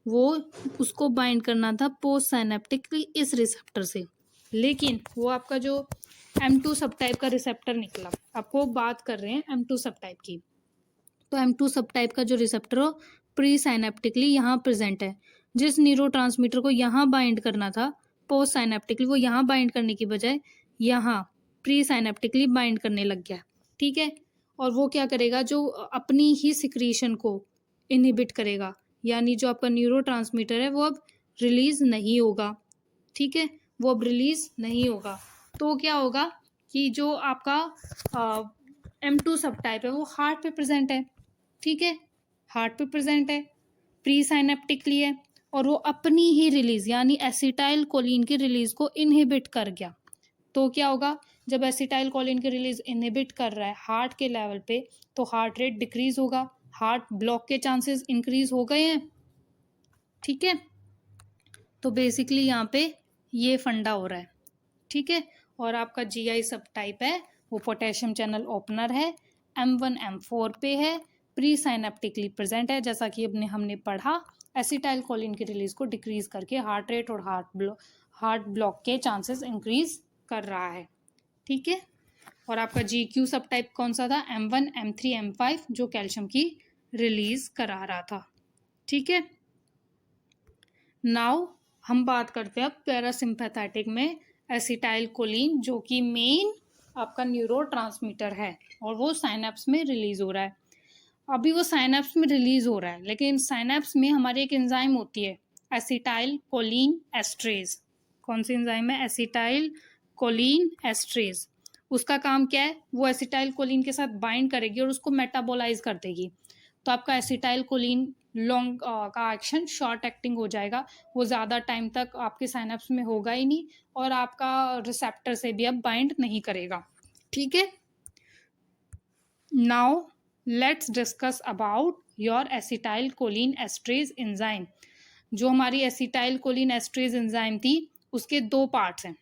वो उसको बाइंड करना था पोस्ट साइनेप्टिकली इस रिसेप्टर से, लेकिन वो आपका जो M2 सब टाइप का रिसेप्टर निकला। आपको बात कर रहे हैं M2 सब टाइप की, तो M2 सब टाइप का जो रिसेप्टर हो प्री साइनेप्टिकली यहाँ प्रेजेंट है। जिस न्यूरोट्रांसमीटर को यहाँ बाइंड करना था पोस्ट साइनेप्टिकली, वो यहाँ बाइंड करने की बजाय यहाँ प्री साइनेप्टिकली बाइंड करने लग गया, ठीक है। और वो क्या करेगा, जो अपनी ही सिक्रीशन को इनहिबिट करेगा, यानी जो आपका न्यूरोट्रांसमीटर है वो अब रिलीज नहीं होगा, ठीक है, वो अब रिलीज नहीं होगा। तो क्या होगा कि जो आपका M2 सब टाइप है वो हार्ट पे प्रेजेंट है, ठीक है, हार्ट पे प्रेजेंट है, प्री साइनेप्टिकली है, और वो अपनी ही रिलीज यानी एसिटाइल कोलिन की रिलीज को इनहिबिट कर गया। तो क्या होगा, जब एसिटाइल कोलिन की रिलीज इनहिबिट कर रहा है हार्ट के लेवल पे, तो हार्ट रेट डिक्रीज होगा, हार्ट ब्लॉक के चांसेस इंक्रीज हो गए हैं, ठीक है। तो बेसिकली यहाँ पे ये फंडा हो रहा है, ठीक है। और आपका GI सब टाइप है वो पोटेशियम चैनल ओपनर है, M1 M4 पे है, प्री साइनेप्टिकली प्रेजेंट है, जैसा कि हमने पढ़ा, एसिटाइल कोलिन की रिलीज को डिक्रीज करके हार्ट रेट और हार्ट ब्लॉक के चांसेस इंक्रीज कर रहा है, ठीक है। और आपका GQ सब टाइप कौन सा था, M1 M3 M5, जो कैल्शियम की रिलीज करा रहा था, ठीक है। नाउ हम बात करते हैं अब पैरासिम्पैथेटिक में एसिटाइल कोलिन, जो कि मेन आपका न्यूरोट्रांसमीटर है और वो साइनेप्स में रिलीज हो रहा है। अभी वो साइनेप्स में रिलीज हो रहा है, लेकिन साइनेप्स में हमारी एक एंजाइम होती है एसिटाइल कोलिन एस्ट्रेज। कौन सी एंजाइम है, एसिटाइल कोलिन एस्ट्रेज। उसका काम क्या है, वो एसिटाइल कोलिन के साथ बाइंड करेगी और उसको मेटाबोलाइज कर देगी। तो आपका एसिटाइल कोलिन लॉन्ग का एक्शन शॉर्ट एक्टिंग हो जाएगा, वो ज़्यादा टाइम तक आपके साइनेप्स में होगा ही नहीं और आपका रिसेप्टर से भी अब बाइंड नहीं करेगा, ठीक है। Now let's discuss about your acetyl choline esterase enzyme. जो हमारी एसिटाइल कोलिन एस्ट्रेज एंजाइम थी उसके दो पार्ट्स हैं,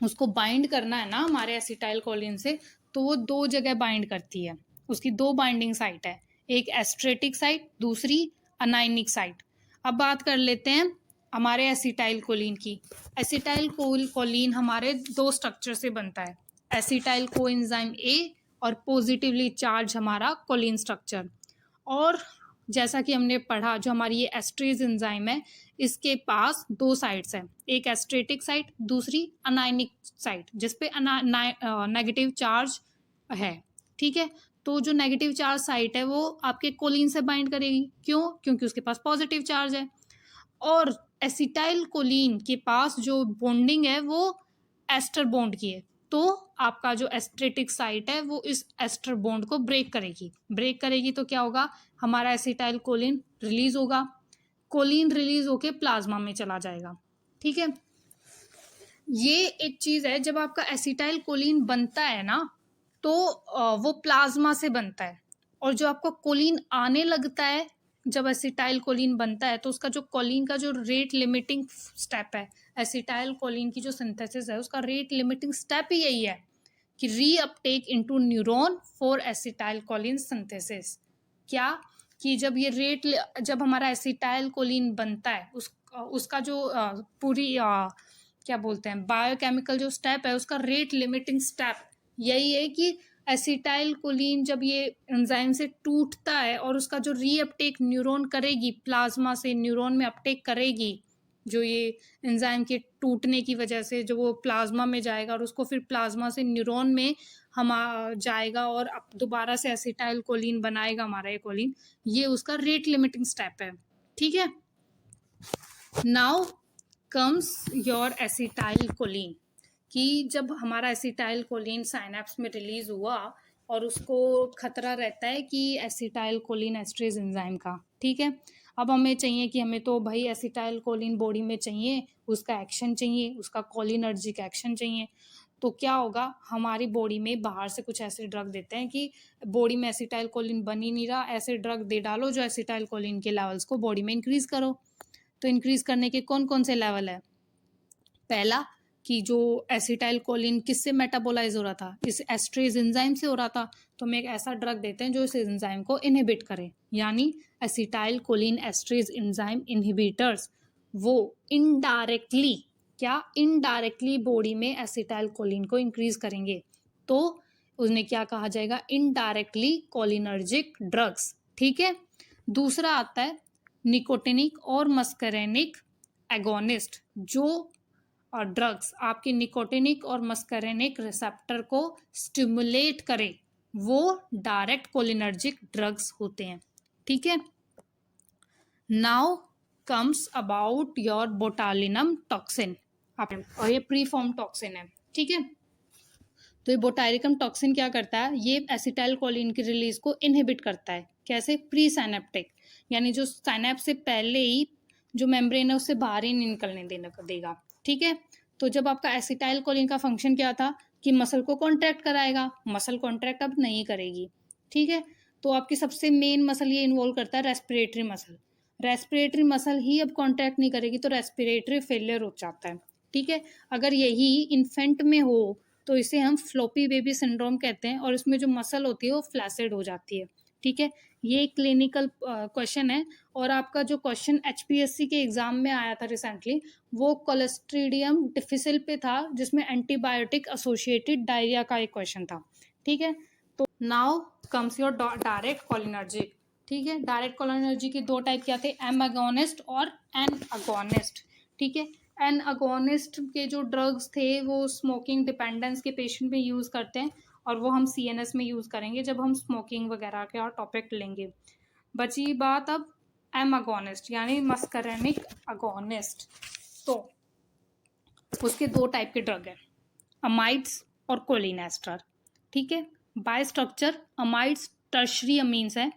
उसको बाइंड करना है ना हमारे एसिटाइल कोलिन से, तो वो दो जगह बाइंड करती है, उसकी दो बाइंडिंग साइट है, एक एस्ट्रेटिक साइट, दूसरी अनाइनिक साइट। अब बात कर लेते हैं हमारे एसिटाइल कोलिन की। एसिटाइल कोलिन हमारे दो स्ट्रक्चर से बनता है, एसिटाइल कोएंजाइम ए और पॉजिटिवली चार्ज हमारा कोलिन स्ट्रक्चर। और जैसा कि हमने पढ़ा, जो हमारी ये एस्ट्रेज एंजाइम है इसके पास दो साइड्स हैं, एक एस्ट्रेटिक साइट, दूसरी अनाइनिक साइट, जिसपे नेगेटिव चार्ज है, ठीक है। तो जो नेगेटिव चार्ज साइट है वो आपके कोलिन से बाइंड करेगी, क्यों, क्योंकि उसके पास पॉजिटिव चार्ज है। और एसिटाइल कोलिन के पास जो बॉन्डिंग है वो एस्टर बॉन्ड की है, तो आपका जो एस्ट्रेटिक साइट है वो इस एस्टर बॉन्ड को ब्रेक करेगी तो क्या होगा, हमारा एसिटाइल कोलिन रिलीज होगा, कोलिन रिलीज होके प्लाज्मा में चला जाएगा, ठीक है। ये एक चीज है, जब आपका एसिटाइल कोलिन बनता है ना तो वो प्लाज्मा से बनता है, और जो आपका कोलिन आने लगता है, जब एसिटाइल कोलिन बनता है तो उसका जो कोलिन का जो रेट लिमिटिंग स्टेप है, एसिटाइल कोलिन की जो सिंथेसिस है उसका रेट लिमिटिंग स्टेप ही यही है कि reuptake into neuron for acetyl choline synthesis. क्या कि जब हमारा एसिटाइल कोलिन बनता है उसका जो पूरी क्या बोलते हैं बायोकेमिकल जो स्टेप है उसका रेट लिमिटिंग स्टेप यही है कि एसिटाइल कोलिन जब ये एंजाइम से टूटता है और उसका जो रीअपटेक न्यूरॉन करेगी, प्लाज्मा से न्यूरॉन में अपटेक करेगी, जो ये एंजाइम के टूटने की वजह से जो वो प्लाज्मा में जाएगा और उसको फिर प्लाज्मा से न्यूरॉन में हम जाएगा और अब दोबारा से एसिटाइल कोलिन बनाएगा हमारा ये कोलिन, ये उसका रेट लिमिटिंग स्टेप है, ठीक है। Now comes your acetyl choline, कि जब हमारा एसिटाइल कोलिन साइनेप्स में रिलीज हुआ और उसको खतरा रहता है कि एसिटाइल कोलिन एस्ट्रेज एंजाइम का, ठीक है। अब हमें चाहिए कि हमें तो भाई एसिटाइल कोलिन बॉडी में चाहिए, उसका एक्शन चाहिए, उसका कोलिनर्जिक एक्शन चाहिए। तो क्या होगा, हमारी बॉडी में बाहर से कुछ ऐसे ड्रग देते हैं कि बॉडी में एसिटाइल कोलिन बन ही नहीं रहा, ऐसे ड्रग दे डालो जो एसिटाइल कोलिन के लेवल्स को बॉडी में इंक्रीज करो। तो इंक्रीज करने के कौन कौन से लेवल है? पहला कि जो एसिटाइल कोलिन किससे मेटाबोलाइज हो रहा था, इस एस्ट्रेज एंजाइम से हो रहा था, तो हम एक ऐसा ड्रग देते हैं जो इस एंजाइम को इनहिबिट करे, यानी acetyl choline esterase enzyme inhibitors. वो इनडायरेक्टली, क्या इनडायरेक्टली बॉडी में एसिटाइल कोलिन को इंक्रीज करेंगे, तो उसने क्या कहा जाएगा, इनडायरेक्टली कोलिनर्जिक ड्रग्स। ठीक है। दूसरा आता है निकोटिनिक और मस्करेनिक एगोनिस्ट, जो और ड्रग्स आपके निकोटिनिक और मस्करेनिक रिसेप्टर को स्टिमुलेट करे, वो डायरेक्ट कोलिनर्जिक ड्रग्स होते हैं। ठीक है। Now comes about your botulinum toxin, और ये प्री फॉर्म टॉक्सिन है। ठीक है। तो ये बोटालिनम टॉक्सिन क्या करता है, ये एसिटाइल कोलिन की रिलीज को इनहिबिट करता है। कैसे? प्री साइनेप्टिक, यानी जो साइनेप्स से पहले ही जो मेम्ब्रेन है उससे बाहर ही नहीं निकलने देगा। ठीक है। तो जब आपका एसिटाइल कोलिन का फंक्शन क्या था कि मसल को कॉन्ट्रैक्ट कराएगा, मसल कॉन्ट्रैक्ट अब नहीं करेगी। ठीक है। तो आपकी सबसे मेन मसल ये इन्वॉल्व करता है रेस्पिरेटरी मसल, रेस्पिरेटरी मसल ही अब कॉन्ट्रैक्ट नहीं करेगी तो रेस्पिरेटरी फेलियर हो जाता है। ठीक है। अगर यही इन्फेंट में हो तो इसे हम फ्लोपी बेबी सिंड्रोम कहते हैं, और इसमें जो मसल होती है वो फ्लैसिड हो जाती है। ठीक है। ये क्लिनिकल क्वेश्चन है, और आपका जो क्वेश्चन HPSC के एग्जाम में आया था रिसेंटली, वो कोलेस्ट्रीडियम डिफिसिल पे था, जिसमें एंटीबायोटिक एसोसिएटेड डायरिया का एक क्वेश्चन था। ठीक है। तो now comes your direct cholinergic. ठीक है। डायरेक्ट कोलिनर्जिक के दो टाइप क्या थे, एम अगोनिस्ट और एन अगोनिस्ट। ठीक है। एन अगोनिस्ट के जो ड्रग्स थे वो स्मोकिंग डिपेंडेंस के पेशेंट में यूज़ करते हैं, और वो हम CNS में यूज़ करेंगे जब हम स्मोकिंग वगैरह का टॉपिक लेंगे। बची बात अब एम अगोनिस्ट यानी मस्करेनिक अगोनिस्ट। तो उसके दो टाइप के ड्रग हैं, अमाइड्स और कोलिनेस्टर। ठीक है। By structure amides tertiary amines है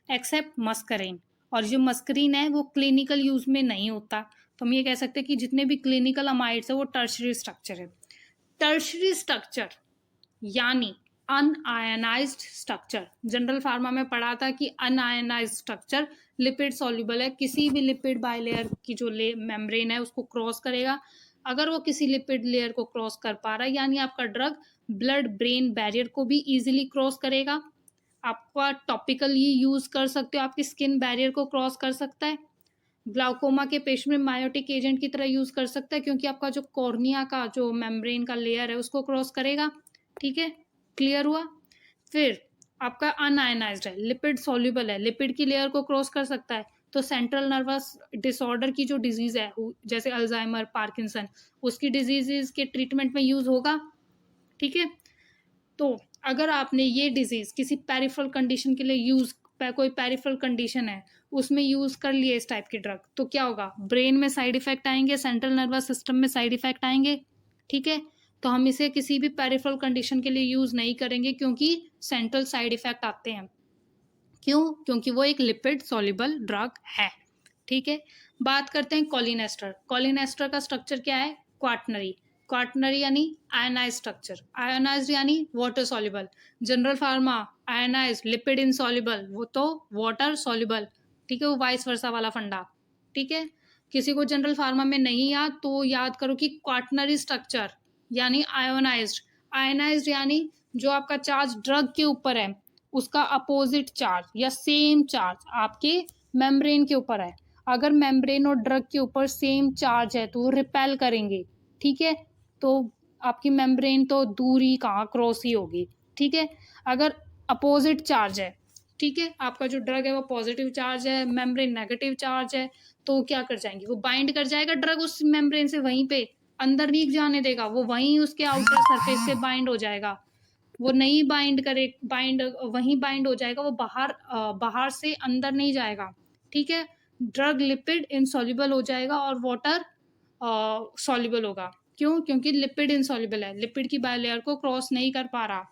एक्सेप्ट मस्करीन, और जो मस्करीन है वो क्लिनिकल यूज में नहीं होता, तो हम ये कह सकते हैं कि जितने भी क्लिनिकल अमाइड्स है वो टर्शरी स्ट्रक्चर है। टर्शरी स्ट्रक्चर यानी अनआयनाइज्ड स्ट्रक्चर। जनरल फार्मा में पढ़ा था कि अनआयनाइज्ड स्ट्रक्चर लिपिड सॉल्युबल है, किसी भी लिपिड बाइलेयर की जो मेम्ब्रेन है उसको क्रॉस करेगा। अगर वो किसी लिपिड लेयर को क्रॉस कर पा रहा है, यानी आपका ड्रग ब्लड ब्रेन बैरियर को भी इजीली क्रॉस करेगा। आपका टॉपिकली यूज कर सकते हो, आपकी स्किन बैरियर को क्रॉस कर सकता है। ग्लाउकोमा के पेशेंट में मायोटिक एजेंट की तरह यूज कर सकता है, क्योंकि आपका जो कॉर्निया का जो मेम्ब्रेन का लेयर है उसको क्रॉस करेगा। ठीक है। क्लियर हुआ? फिर आपका अनआयनाइज्ड है, लिपिड सॉल्युबल है, लिपिड की लेयर को क्रॉस कर सकता है, तो सेंट्रल नर्वस डिसऑर्डर की जो डिजीज है जैसे अल्जाइमर, पार्किंसन, उसकी डिजीजेस के ट्रीटमेंट में यूज होगा। ठीक है। तो अगर आपने ये डिजीज किसी पेरिफेरल कंडीशन के लिए यूज, कोई पेरिफेरल कंडीशन है उसमें यूज कर लिए इस टाइप के ड्रग, तो क्या होगा, ब्रेन में साइड इफेक्ट आएंगे, सेंट्रल नर्वस सिस्टम में साइड इफेक्ट आएंगे। ठीक है। तो हम इसे किसी भी पेरिफेरल कंडीशन के लिए यूज नहीं करेंगे, क्योंकि सेंट्रल साइड इफेक्ट आते हैं। क्यों? क्योंकि वो एक लिपिड सॉल्युबल ड्रग है। ठीक है। बात करते हैं कोलिनेस्टर। कोलिनेस्टर का स्ट्रक्चर क्या है, क्वाटनरी। क्वाटनरी यानी आयनाइज स्ट्रक्चर, आयनाइज यानी water soluble. General pharma ionised lipid insoluble, वो तो वाटर सॉल्युबल। ठीक है। वो वाइस वर्सा वाला फंडा। ठीक है। किसी को जनरल फार्मा में नहीं याद तो याद करो कि क्वाटनरी स्ट्रक्चर यानी आयोनाइज्ड, आयनाइज्ड यानी जो आपका चार्ज ड्रग के ऊपर है उसका अपोजिट चार्ज या सेम चार्ज आपके मेम्ब्रेन के ऊपर है। अगर मेम्ब्रेन और ड्रग के ऊपर सेम चार्ज है तो वो रिपेल करेंगे। ठीक है। तो आपकी मेम्ब्रेन तो दूरी कहाँ, क्रॉस ही होगी। ठीक है। अगर अपोजिट चार्ज है, ठीक है, आपका जो ड्रग है वो पॉजिटिव चार्ज है, मेम्ब्रेन नेगेटिव चार्ज है, तो क्या कर जाएंगे, वो बाइंड कर जाएगा ड्रग उस मेम्ब्रेन से, वहीं पे अंदर नहीं जाने देगा, वो वहीं उसके आउटर सरफेस से बाइंड हो जाएगा। वो नहीं बाइंड करे, बाइंड वहीं बाइंड हो जाएगा, वो बाहर से अंदर नहीं जाएगा। ठीक है। ड्रग लिपिड इनसॉल्युबल हो जाएगा और वाटर सॉल्युबल होगा। क्यों? क्योंकि लिपिड इनसॉल्युबल है, लिपिड की बायलेयर को क्रॉस नहीं कर पा रहा।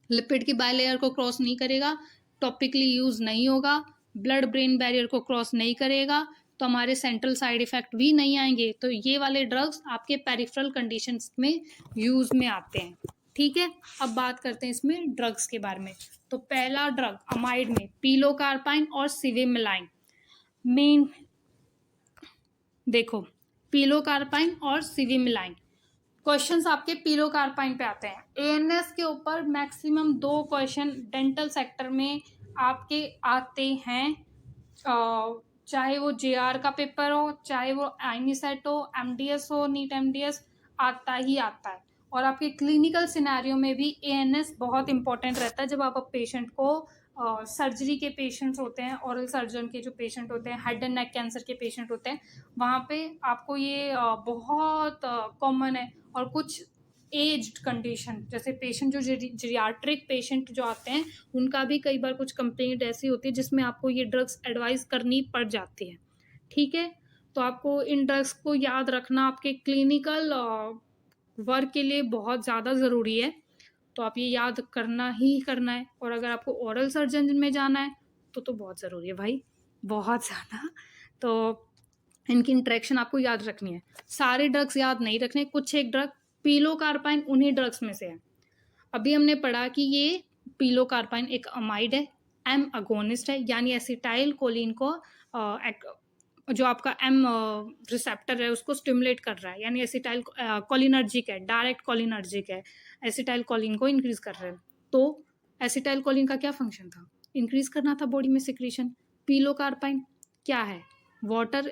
लिपिड की बायलेयर को क्रॉस नहीं करेगा, टॉपिकली यूज नहीं होगा, ब्लड ब्रेन बैरियर को क्रॉस नहीं करेगा, तो हमारे सेंट्रल साइड इफ़ेक्ट भी नहीं आएंगे। तो ये वाले ड्रग्स आपके पेरिफेरल कंडीशंस में यूज़ में आते हैं। ठीक है, अब बात करते हैं इसमें ड्रग्स के बारे में। तो पहला ड्रग अमाइड में पिलोकार्पाइन और सिविमिलाइन। मेन देखो, पिलोकार्पाइन और सिविमिलाइन क्वेश्चंस आपके पिलोकार्पाइन पे आते हैं। एएनएस के ऊपर मैक्सिमम 2 क्वेश्चन डेंटल सेक्टर में आपके आते हैं, चाहे वो जेआर का पेपर हो, चाहे वो आईनीसेट हो, एमडीएस हो, नीट एमडीएस, आता ही आता है। और आपके क्लिनिकल सिनेरियो में भी एएनएस बहुत इंपॉर्टेंट रहता है। जब आप पेशेंट को सर्जरी के पेशेंट्स होते हैं, ओरल सर्जन के जो पेशेंट होते हैं, हेड एंड नेक कैंसर के पेशेंट होते हैं, वहाँ पे आपको ये बहुत कॉमन है। और कुछ एज्ड कंडीशन जैसे पेशेंट जो जीरियाट्रिक पेशेंट जो आते हैं, उनका भी कई बार कुछ कंप्लेंट ऐसी होती है जिसमें आपको ये ड्रग्स एडवाइस करनी पड़ जाती है। ठीक है, तो आपको इन ड्रग्स को याद रखना आपके क्लिनिकल वर्क के लिए बहुत ज़्यादा ज़रूरी है। तो आप ये याद करना ही करना है। और अगर आपको ओरल सर्जन में जाना है तो बहुत ज़रूरी है भाई, बहुत ज़्यादा। तो इनकी इंट्रैक्शन आपको याद रखनी है। सारे ड्रग्स याद नहीं रखने, कुछ एक ड्रग, पिलोकार्पाइन उन्हीं ड्रग्स में से है। अभी हमने पढ़ा कि ये पिलोकार्पाइन एक अमाइड है, एम अगोनिस्ट है, यानी एसिटाइल कोलिन को जो आपका एम रिसेप्टर है उसको स्टिमुलेट कर रहा है, यानी एसिटाइल कोलिनर्जिक है, डायरेक्ट कोलिनर्जिक है, एसिटाइल कोलिन को इंक्रीज कर रहा है। तो एसिटाइल कोलिन का क्या फंक्शन था? इंक्रीज करना था बॉडी में सिक्रीशन। पिलोकार्पाइन क्या है? वाटर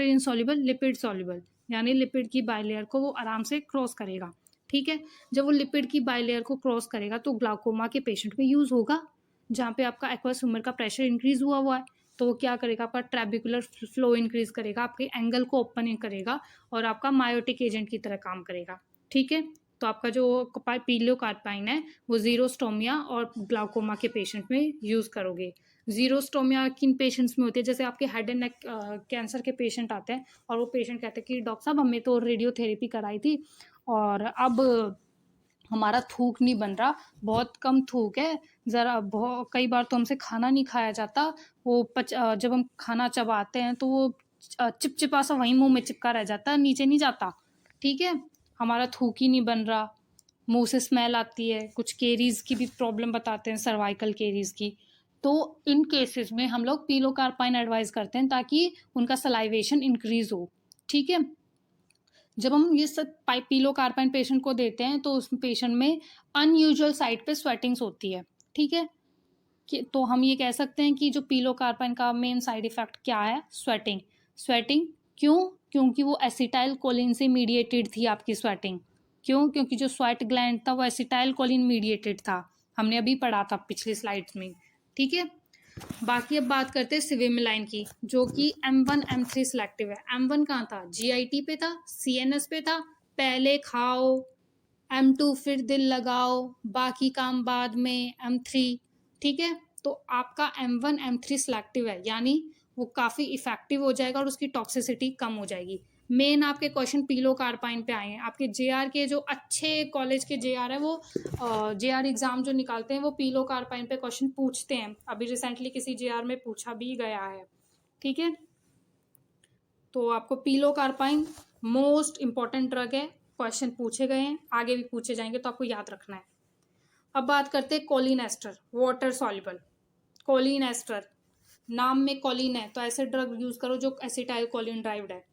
इनसॉल्युबल, लिपिड सॉल्युबल, यानी लिपिड की बाइलेयर को वो आराम से क्रॉस करेगा। ठीक है, जब वो लिपिड की बाइलेयर को क्रॉस करेगा तो ग्लाउकोमा के पेशेंट में यूज होगा, जहाँ पे आपका एक्वस ह्यूमर का प्रेशर इंक्रीज हुआ है। तो वो क्या करेगा? आपका ट्रैबिकुलर फ्लो इंक्रीज करेगा, आपके एंगल को ओपन करेगा और आपका मायोटिक एजेंट की तरह काम करेगा। ठीक है, तो आपका जो पिलोकार्पाइन है वो जीरोस्टोमिया और ग्लाउकोमा के पेशेंट में यूज करोगे। जीरोस्टोमिया किन पेशेंट्स में होती है? जैसे आपके हेड एंड नेक कैंसर के पेशेंट आते हैं और वो पेशेंट कहते हैं कि डॉक्टर साहब हमने तो रेडियोथेरेपी कराई थी और अब हमारा थूक नहीं बन रहा, बहुत कम थूक है, ज़रा बहुत कई बार तो हमसे खाना नहीं खाया जाता, वो जब हम खाना चबाते हैं तो वो चिपचिपा सा वहीं मुंह में चिपका रह जाता है, नीचे नहीं जाता। ठीक है, हमारा थूक ही नहीं बन रहा, मुंह से स्मेल आती है, कुछ केरीज की भी प्रॉब्लम बताते हैं, सर्वाइकल केरीज की। तो इन केसेस में हम लोग पिलोकार्पाइन एडवाइस करते हैं ताकि उनका सलाइवेशन इंक्रीज हो। ठीक है, जब हम ये सब पिलोकार्पाइन पेशेंट को देते हैं तो उस पेशेंट में अनयूजुअल साइट पे स्वेटिंग्स होती है। ठीक है, तो हम ये कह सकते हैं कि जो पिलोकार्पाइन का मेन साइड इफेक्ट क्या है? स्वेटिंग। स्वेटिंग क्यों? क्योंकि वो एसिटाइल कोलिन से मीडिएटेड थी आपकी स्वेटिंग। क्यों? क्योंकि जो स्वेट ग्लैंड था वो एसिटाइल कोलिन मीडिएटेड था, हमने अभी पढ़ा था पिछली स्लाइड्स में। ठीक है, बाकी अब बात करते हैं सिविमिलाइन की, जो कि M1 M3 सिलेक्टिव है। M1 कहाँ था? GIT पे था, CNS पे था, पहले खाओ, M2 फिर दिल लगाओ, बाकी काम बाद में, M3। ठीक है, तो आपका M1 M3 सिलेक्टिव है, यानी वो काफ़ी इफेक्टिव हो जाएगा और उसकी टॉक्सिसिटी कम हो जाएगी। मेन आपके क्वेश्चन पिलोकार्पाइन पे आए हैं। आपके JR के जो अच्छे कॉलेज के JR है वो JR एग्जाम जो निकालते हैं वो पिलोकार्पाइन पे क्वेश्चन पूछते हैं। अभी रिसेंटली किसी JR में पूछा भी गया है। ठीक है, तो आपको पिलोकार्पाइन मोस्ट इंपॉर्टेंट ड्रग है, क्वेश्चन पूछे गए हैं, आगे भी पूछे जाएंगे, तो आपको याद रखना है। अब बात करते हैं choline ester, water soluble. Choline ester, नाम में कोलिन है तो ऐसे ड्रग यूज करो जो एसिटाइल कोलिन ड्राइव्ड है,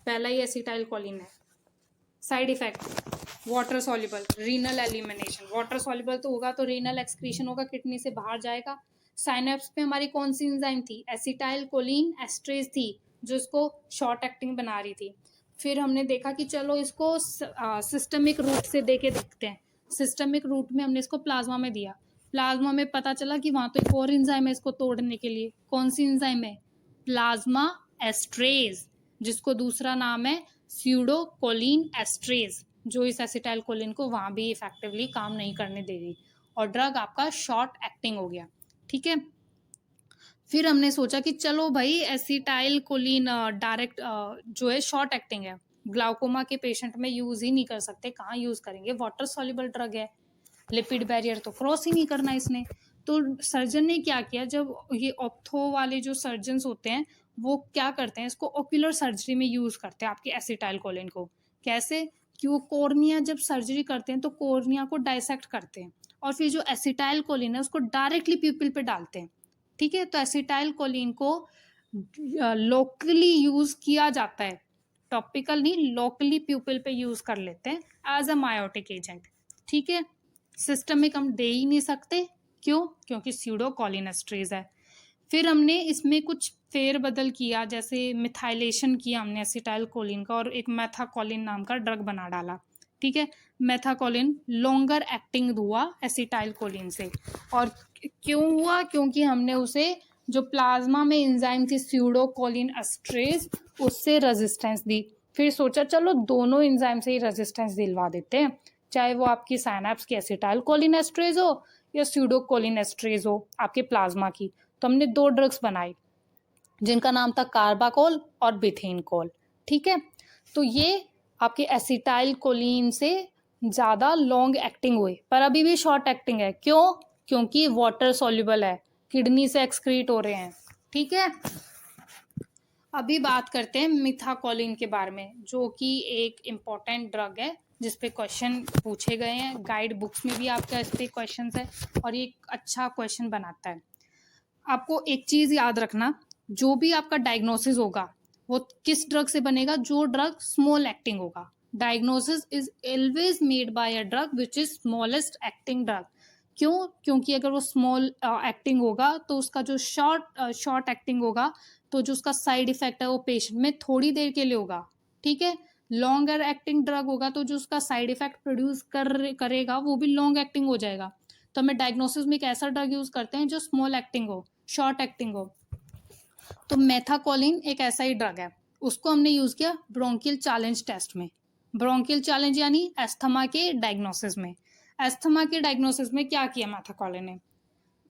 पहला ही एसिटाइल कोलिन है। Side effect, water soluble, renal elimination, water soluble तो होगा तो रीनल एक्सक्रीशन होगा, किडनी से बाहर जाएगा। साइनेप्स पे हमारी कौन सी एंजाइम थी? एसिटाइल कोलिन एस्ट्रेज थी, जो इसको शॉर्ट एक्टिंग बना रही थी। फिर हमने देखा कि चलो इसको सिस्टमिक रूट से दे के देखते हैं। सिस्टमिक रूट में हमने इसको प्लाज्मा में दिया, प्लाज्मा में पता चला कि वहाँ तो एक और एंजाइम है इसको तोड़ने के लिए। कौन सी एंजाइम है? प्लाज्मा एस्ट्रेज, जिसको दूसरा नाम है स्यूडोकोलिन एस्ट्रेज, जो इस एसिटाइल कोलिन को वहाँ भी इफेक्टिवली काम नहीं करने देगी और ड्रग आपका शॉर्ट एक्टिंग हो गया। ठीक है, फिर हमने सोचा कि चलो भाई एसिटाइल कोलिन डायरेक्ट जो है शॉर्ट एक्टिंग है, ग्लाउकोमा के पेशेंट में यूज ही नहीं कर सकते, कहाँ यूज करेंगे? वाटर सॉल्युबल ड्रग है, लिपिड बैरियर तो क्रॉस ही नहीं करना इसने। तो सर्जन ने क्या किया, जब ये ऑप्थो वाले जो सर्जन्स होते हैं वो क्या करते हैं, इसको ओक्यूलर सर्जरी में यूज़ करते हैं आपके एसिटाइलकोलिन को। कैसे? कि वो कॉर्निया जब सर्जरी करते हैं तो कॉर्निया को डाइसेक्ट करते हैं और फिर जो एसिटाइलकोलिन है उसको डायरेक्टली प्यूपिल पे डालते हैं। ठीक है, तो एसिटाइलकोलिन को लोकली यूज़ किया जाता है, टॉपिकल नहीं, लोकली प्यूपिल पे यूज़ कर लेते हैं एज अ मायोटिक एजेंट। ठीक है, सिस्टमिक हम दे ही नहीं सकते, क्यों? क्योंकि स्यूडोकोलिनेस्ट्रेज है। फिर हमने इसमें कुछ फेरबदल किया, जैसे मिथाइलेशन किया हमने एसिटाइलकोलिन का और एक मेथाकोलिन नाम का ड्रग बना डाला। ठीक है, मेथाकोलिन लॉन्गर एक्टिंग हुआ एसिटाइलकोलिन से। और क्यों हुआ? क्योंकि हमने उसे जो प्लाज्मा में एंजाइम थी स्यूडोकोलिन एस्ट्रेज, उससे रेजिस्टेंस दी। फिर सोचा चलो दोनों एंजाइम से ही रेजिस्टेंस दिलवा देते हैं, चाहे वो आपकी साइनैप्स की एसिटाइलकोलिन एस्ट्रेज हो या स्यूडोकोलिन एस्ट्रेज हो आपके प्लाज्मा की। तो हमने 2 ड्रग्स बनाए जिनका नाम था कार्बाकोल और बिथेनकोल। ठीक है, तो ये आपके एसिटाइलकोलिन से ज़्यादा लॉन्ग एक्टिंग हुए, पर अभी भी शॉर्ट एक्टिंग है। क्यों? क्योंकि वाटर सॉल्युबल है, किडनी से एक्सक्रीट हो रहे हैं। ठीक है, अभी बात करते हैं मिथाकोलिन के बारे में, जो कि एक इम्पॉर्टेंट ड्रग है जिस पे क्वेश्चन पूछे गए हैं, गाइड बुक्स में भी आपका इस पे क्वेश्चन है और ये एक अच्छा क्वेश्चन बनाता है। आपको एक चीज़ याद रखना, जो भी आपका डायग्नोसिस होगा वो किस ड्रग से बनेगा? जो ड्रग स्मॉल एक्टिंग होगा। Diagnosis is always made by a drug which is smallest acting drug. क्यों? क्योंकि अगर वो स्मॉल एक्टिंग होगा तो उसका जो शॉर्ट एक्टिंग होगा तो जो उसका साइड इफेक्ट है वो पेशेंट में थोड़ी देर के लिए होगा। ठीक है, लॉन्गर एक्टिंग ड्रग होगा तो जो उसका साइड इफेक्ट प्रोड्यूस करेगा वो भी लॉन्ग एक्टिंग हो जाएगा। तो हमें डायग्नोसिस में एक ऐसा ड्रग यूज करते हैं जो स्मॉल एक्टिंग हो, शॉर्ट एक्टिंग हो। तो मेथाकोलिन एक ऐसा ही ड्रग है, उसको हमने यूज किया ब्रोंकियल चैलेंज टेस्ट में। ब्रोंकियल चैलेंज यानी एस्थमा के डायग्नोसिस में। एस्थमा के डायग्नोसिस में क्या किया मेथाकोलिन ने?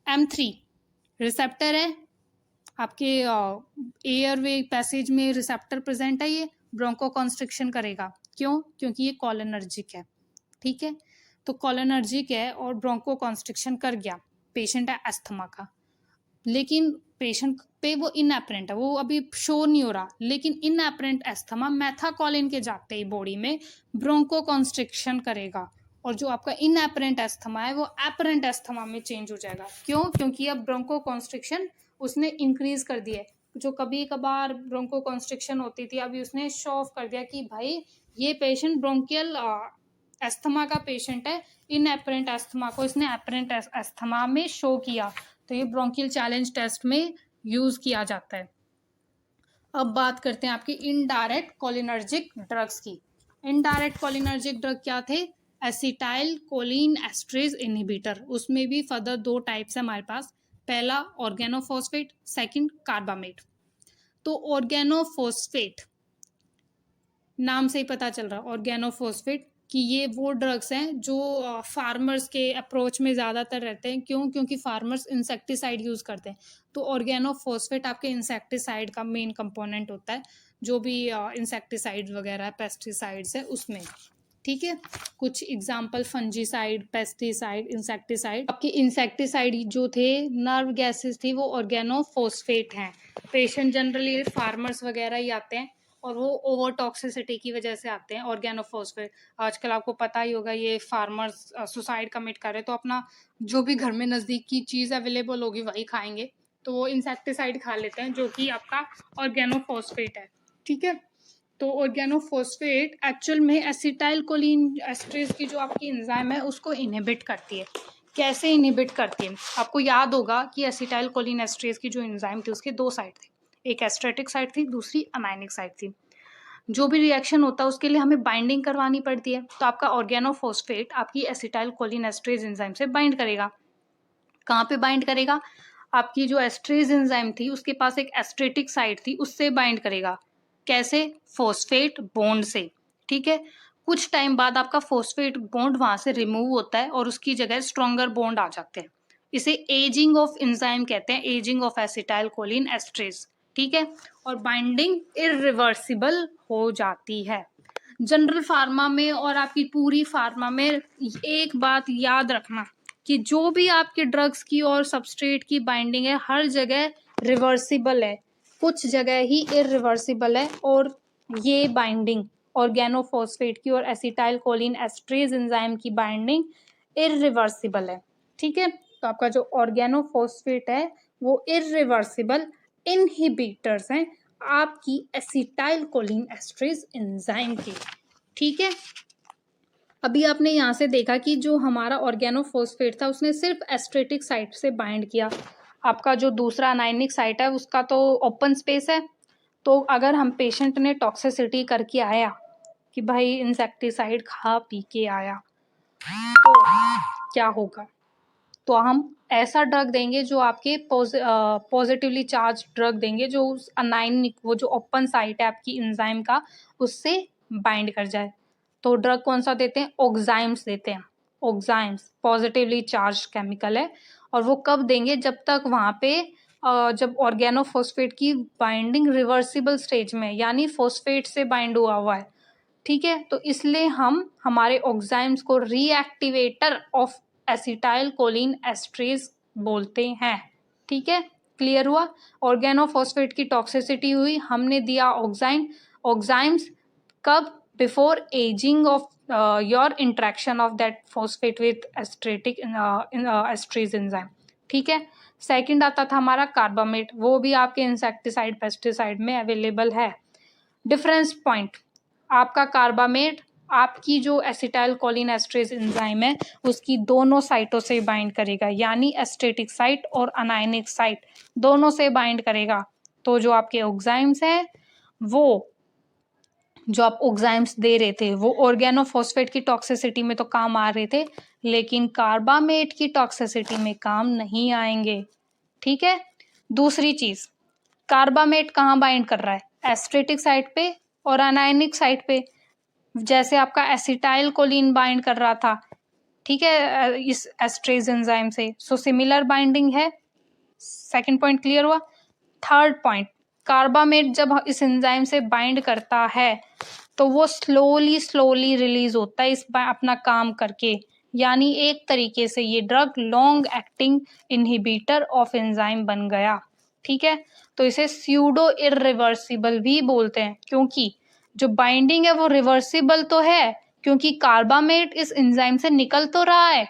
M3 रिसेप्टर है आपके एयरवे पैसेज में, रिसेप्टर प्रेजेंट है, ये ब्रोंको कॉन्स्ट्रिक्शन करेगा। क्यों? क्योंकि ये कोलिनर्जिक है। ठीक है, तो कोलिनर्जिक है और ब्रोंको कॉन्स्ट्रिक्शन कर गया, पेशेंट है एस्थमा का, लेकिन पेशेंट पे वो इनएपरेंट है, वो अभी शो नहीं हो रहा, लेकिन इनएपरेंट एस्थमा मेथाकोलिन के जाते ही बॉडी में ब्रोंको कॉन्स्ट्रिक्शन करेगा और जो आपका इनएपरेंट एस्थमा है वो एपरेंट एस्थमा में चेंज हो जाएगा। क्यों? क्योंकि अब ब्रोंको कॉन्स्ट्रिक्शन उसने इंक्रीज कर दिया है। जो कभी कभार ब्रोंको कॉन्स्ट्रिक्शन होती थी, अभी उसने शो ऑफ कर दिया कि भाई ये पेशेंट ब्रोंकियल एस्थमा का पेशेंट है, इन एपरेंट एस्थमा को इसने एपरेंट एस्थमा में शो किया। तो ये ब्रोंकियल चैलेंज टेस्ट में यूज किया जाता है। अब बात करते हैं आपकी इनडायरेक्ट कोलिनर्जिक ड्रग्स की। इनडायरेक्ट कोलिनर्जिक ड्रग क्या थे? Acetyl choline esterase inhibitor. उसमें भी फर्दर 2 टाइप्स है हमारे पास, पहला ऑर्गेनोफॉस्फेट, सेकंड कार्बामेट। तो ऑर्गेनोफॉस्फेट नाम से ही पता चल रहा है ऑर्गेनोफॉस्फेट कि ये वो ड्रग्स हैं जो फार्मर्स के अप्रोच में ज़्यादातर रहते हैं। क्यों? क्योंकि फार्मर्स इंसेक्टिसाइड यूज़ करते हैं। तो ऑर्गेनोफॉस्फेट आपके इंसेक्टिसाइड का मेन कंपोनेंट होता है, जो भी इंसेक्टिसाइड वगैरह पेस्टिसाइड्स है उसमें। ठीक है, कुछ एग्जाम्पल फंजीसाइड, पेस्टिसाइड, इंसेक्टिसाइड। आपके इंसेक्टिसाइड जो थे, नर्व गैसेस थी, वो ऑर्गेनोफॉस्फेट हैं। पेशेंट जनरली फार्मर्स वगैरह ही आते हैं और वो ओवर टॉक्सिसिटी की वजह से आते हैं। ऑर्गेनोफॉस्फेट आजकल आपको पता ही होगा, ये फार्मर्स सुसाइड कमिट कर रहे हैं तो अपना जो भी घर में नज़दीक की चीज़ अवेलेबल होगी वही खाएंगे, तो वो इंसेक्टिसाइड खा लेते हैं जो कि आपका ऑर्गेनोफॉस्फेट है। ठीक है, तो ऑर्गेनोफॉस्फेट एक्चुअल में एसिटाइलकोलिन एस्ट्रेज की जो आपकी एंजाइम है उसको इनहिबिट करती है। कैसे इनहिबिट करती है? आपको याद होगा कि एसिटाइलकोलिन एस्ट्रेज की जो एंजाइम थी उसके 2 साइड थे, एक एस्ट्रेटिक साइड थी, दूसरी अमाइनिक साइड थी। जो भी रिएक्शन होता है उसके लिए हमें बाइंडिंग करवानी पड़ती है, तो आपका ऑर्गेनोफॉस्फेट आपकी एसिटाइलकोलिन एस्ट्रेज एंजाइम से बाइंड करेगा। कहाँ पे बाइंड करेगा? आपकी जो एस्ट्रेज एंजाइम थी उसके पास एक एस्ट्रेटिक साइड थी, उससे बाइंड करेगा। कैसे? फॉस्फेट बॉन्ड से। ठीक है, कुछ टाइम बाद आपका फॉस्फेट बॉन्ड वहां से रिमूव होता है और उसकी जगह स्ट्रॉन्गर बॉन्ड आ जाते हैं। इसे एजिंग ऑफ एंजाइम कहते हैं, एजिंग ऑफ एसिटाइलकोलिन एस्ट्रेज। ठीक है, और बाइंडिंग इरिवर्सिबल हो जाती है। जनरल फार्मा में और आपकी पूरी फार्मा में एक बात याद रखना कि जो भी आपके ड्रग्स की और सबस्ट्रेट की बाइंडिंग है हर जगह रिवर्सिबल है। कुछ जगह ही इरिवर्सिबल है, और ये बाइंडिंग ऑर्गेनोफॉस्फेट की और एसिटाइल कोलिन एस्ट्रेज एंजाइम की बाइंडिंग इरिवर्सिबल है। ठीक है, तो आपका जो ऑर्गेनोफॉस्फेट है वो इरिवर्सिबल इनहिबिटर्स हैं आपकी एसिटाइल कोलिन एस्ट्रेज एंजाइम के। ठीक है, अभी आपने यहाँ से देखा कि जो हमारा ऑर्गेनोफॉस्फेट था उसने सिर्फ एस्ट्रेटिक साइट से बाइंड किया। आपका जो दूसरा अनायनिक साइट है उसका तो ओपन स्पेस है। तो अगर हम पेशेंट ने टॉक्सिसिटी करके आया कि भाई इंसेक्टिसाइड खा पी के आया, तो क्या होगा? तो हम ऐसा ड्रग देंगे जो आपके पॉजिटिवली चार्ज ड्रग देंगे जो उस अनायनिक, वो जो ओपन साइट है आपकी एंजाइम का, उससे बाइंड कर जाए। तो ड्रग कौन सा देते हैं? ऑक्साइम्स देते हैं। ऑक्साइम्स पॉजिटिवली चार्ज केमिकल है, और वो कब देंगे? जब तक वहाँ पे जब ऑर्गेनोफॉस्फेट की बाइंडिंग रिवर्सिबल स्टेज में, यानी फॉस्फेट से बाइंड हुआ है। ठीक है, तो इसलिए हम हमारे ऑक्साइम्स को रीएक्टिवेटर ऑफ एसिटाइल कोलिन एस्ट्रेज बोलते हैं। ठीक है, क्लियर हुआ? ऑर्गेनोफॉस्फेट की टॉक्सिसिटी हुई, हमने दिया ऑक्साइम्स कब? Before ageing of your interaction of that phosphate with esteratic esterase enzyme. ठीक है, सेकंड आता था हमारा कार्बामेट, वो भी आपके इंसेक्टिसाइड पेस्टिसाइड में अवेलेबल है। डिफरेंस पॉइंट, आपका कार्बामेट आपकी जो एसिटाइल कोलिन एस्ट्रेज एंजाइम है उसकी दोनों साइटों से बाइंड करेगा, यानी एस्ट्रेटिक साइट और अनायनिक साइट दोनों से बाइंड करेगा। तो जो आपके ऑक्साइम्स हैं, वो जो आप ऑक्साइम्स दे रहे थे वो ऑर्गेनोफॉस्फेट की टॉक्सिसिटी में तो काम आ रहे थे, लेकिन कार्बामेट की टॉक्सिसिटी में काम नहीं आएंगे। ठीक है, दूसरी चीज, कार्बामेट कहाँ बाइंड कर रहा है? एस्ट्रेटिक साइट पे और अनायनिक साइट पे, जैसे आपका एसिटाइल कोलिन बाइंड कर रहा था। ठीक है, इस एस्ट्रेज एंजाइम से, सो सिमिलर बाइंडिंग है। सेकंड पॉइंट क्लियर हुआ। थर्ड पॉइंट, कार्बामेट जब इस एंजाइम से बाइंड करता है तो वो स्लोली रिलीज होता है इस अपना काम करके, यानी एक तरीके से ये drug long acting inhibitor of enzyme बन गया। ठीक है, तो इसे स्यूडो इरिवर्सिबल भी बोलते हैं, क्योंकि जो बाइंडिंग है वो रिवर्सिबल तो है, क्योंकि कार्बामेट इस एंजाइम से निकल तो रहा है,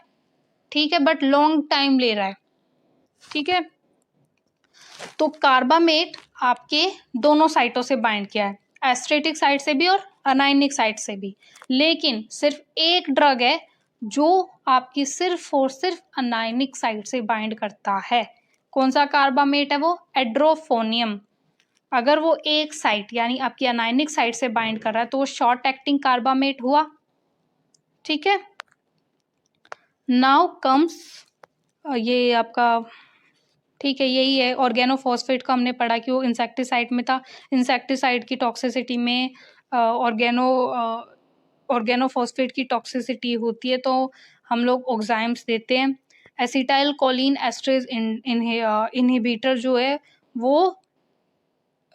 ठीक है, बट लॉन्ग टाइम ले रहा है। ठीक है, तो कार्बामेट आपके दोनों साइटों से बाइंड किया है, एस्ट्रेटिक साइट से भी और अनायनिक साइट से भी, लेकिन सिर्फ एक ड्रग है जो आपकी सिर्फ और सिर्फ अनायनिक साइट से बाइंड करता है। कौन सा कार्बामेट है? वो एड्रोफोनियम। अगर वो एक साइट यानी आपकी अनायनिक साइट से बाइंड कर रहा है तो वो शॉर्ट एक्टिंग कार्बामेट हुआ। ठीक है, नाउ कम्स ये आपका, ठीक है, यही है ऑर्गेनोफॉस्फेट का हमने पढ़ा कि वो इंसेक्टिसाइड में था। इंसेक्टिसाइड की टॉक्सिसिटी में ऑर्गेनोफॉस्फेट की टॉक्सिसिटी होती है, तो हम लोग ऑक्साइम्स देते हैं। एसिटाइल कोलिन एस्ट्रेज इनहिबिटर जो है वो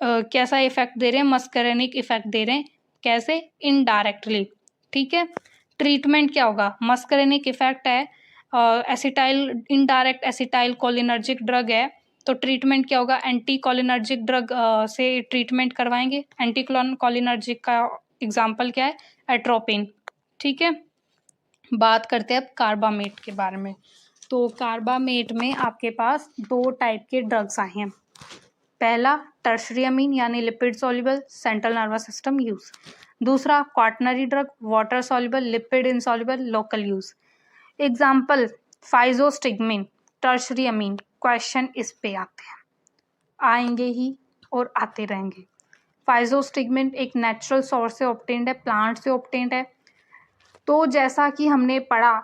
कैसा इफेक्ट दे रहे हैं? मस्करेनिक इफेक्ट दे रहे हैं। कैसे? इनडायरेक्टली। ठीक है, ट्रीटमेंट क्या होगा? मस्करेनिक इफेक्ट है, acetyl indirect acetyl cholinergic drug है, तो ट्रीटमेंट क्या होगा? एंटी कोलिनर्जिक ड्रग से ट्रीटमेंट करवाएंगे। एंटी कोलिनर्जिक का एग्जाम्पल क्या है? एट्रोपिन। ठीक है, बात करते हैं अब कार्बामेट के बारे में। तो कार्बामेट में आपके पास दो टाइप के ड्रग्स आए हैं। पहला टर्शरी अमीन यानी lipid soluble central nervous system use, दूसरा quaternary drug water soluble lipid insoluble local use. Example physostigmine, tertiary amine. Question इस पे आते हैं, आएंगे ही और आते रहेंगे। फाइजोस्टिग्मिन एक नेचुरल सोर्स से ऑब्टेन्ड है, प्लांट से ऑब्टेन्ड है। तो जैसा कि हमने पढ़ा,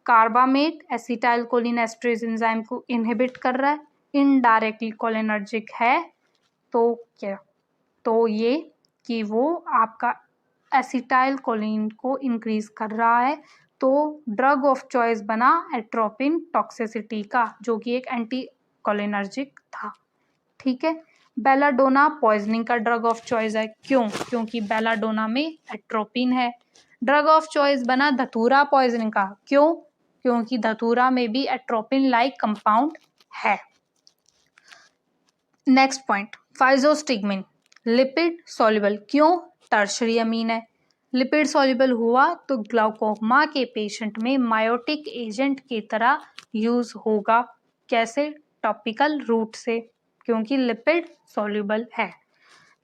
carbamate acetyl choline esterase enzyme को इनहिबिट कर रहा है, इनडायरेक्टली कोलिनर्जिक है। तो क्या? तो ये कि वो आपका एसिटाइल कोलिन को इंक्रीज कर रहा है, तो ड्रग ऑफ चॉइस बना एट्रोपिन टॉक्सिसिटी का, जो कि एक एंटी कोलिनर्जिक था। ठीक है, बेलाडोना पॉइजनिंग का ड्रग ऑफ चॉइस है। क्यों? क्योंकि बेलाडोना में एट्रोपिन है। ड्रग ऑफ चॉइस बना धतूरा पॉइजनिंग का। क्यों? क्योंकि धतूरा में भी एट्रोपिन लाइक कंपाउंड है। नेक्स्ट पॉइंट, फाइजोस्टिग्मिन लिपिड सॉल्युबल, क्यों? टर्शरी अमीन है। लिपिड सॉल्युबल हुआ तो ग्लाउकोमा के पेशेंट में मायोटिक एजेंट की तरह यूज होगा। कैसे? टॉपिकल रूट से, क्योंकि लिपिड सॉल्युबल है।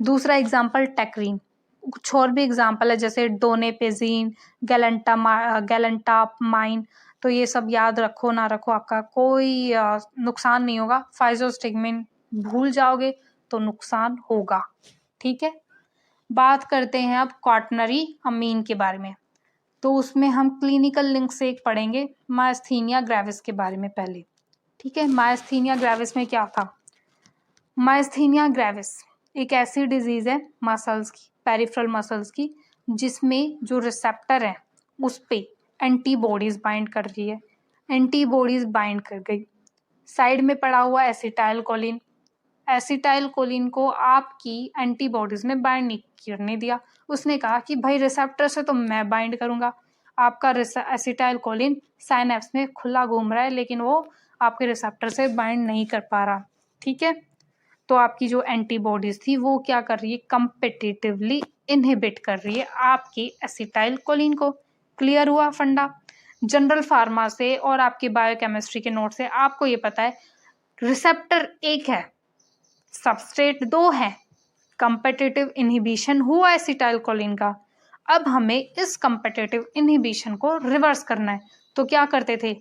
दूसरा एग्जांपल टेक्रीन। कुछ और भी एग्जांपल है जैसे डोनेपेजिन, गैलेंटामाइन। तो ये सब याद रखो ना रखो, आपका कोई नुकसान नहीं होगा। फाइजोस्टिग्मिन भूल जाओगे तो नुकसान होगा। ठीक है, बात करते हैं अब क्वाटरनरी अमीन के बारे में। तो उसमें हम क्लिनिकल लिंक से एक पढ़ेंगे मायस्थीनिया ग्रेविस के बारे में पहले। ठीक है, मायस्थीनिया ग्रेविस में क्या था? मायस्थीनिया ग्रेविस एक ऐसी डिजीज है मसल्स की, पेरिफेरल मसल्स की, जिसमें जो रिसेप्टर है उस पे एंटीबॉडीज बाइंड कर रही है। एंटीबॉडीज बाइंड कर गई, साइड में पड़ा हुआ एसिटाइल कोलिन। एसिटाइल कोलिन को आपकी एंटीबॉडीज ने बाइंड नहीं करने दिया। उसने कहा कि भाई रिसेप्टर से तो मैं बाइंड करूंगा। आपका एसिटाइल कोलिन साइनेप्स में खुला घूम रहा है, लेकिन वो आपके रिसेप्टर से बाइंड नहीं कर पा रहा। ठीक है, तो आपकी जो एंटीबॉडीज थी वो क्या कर रही है? कंपिटिटिवली इनहिबिट कर रही है आपकी एसिटाइल कोलिन को। क्लियर हुआ फंडा? जनरल फार्मा से और आपकी बायोकेमिस्ट्री के नोट से आपको ये पता है रिसेप्टर एक है, सबस्ट्रेट दो है। कंपिटिटिव इनहिबिशन हुआ एसिटाइल कोलिन का। अब हमें इस कंपिटिटिव इनहिबिशन को रिवर्स करना है। तो क्या करते थे?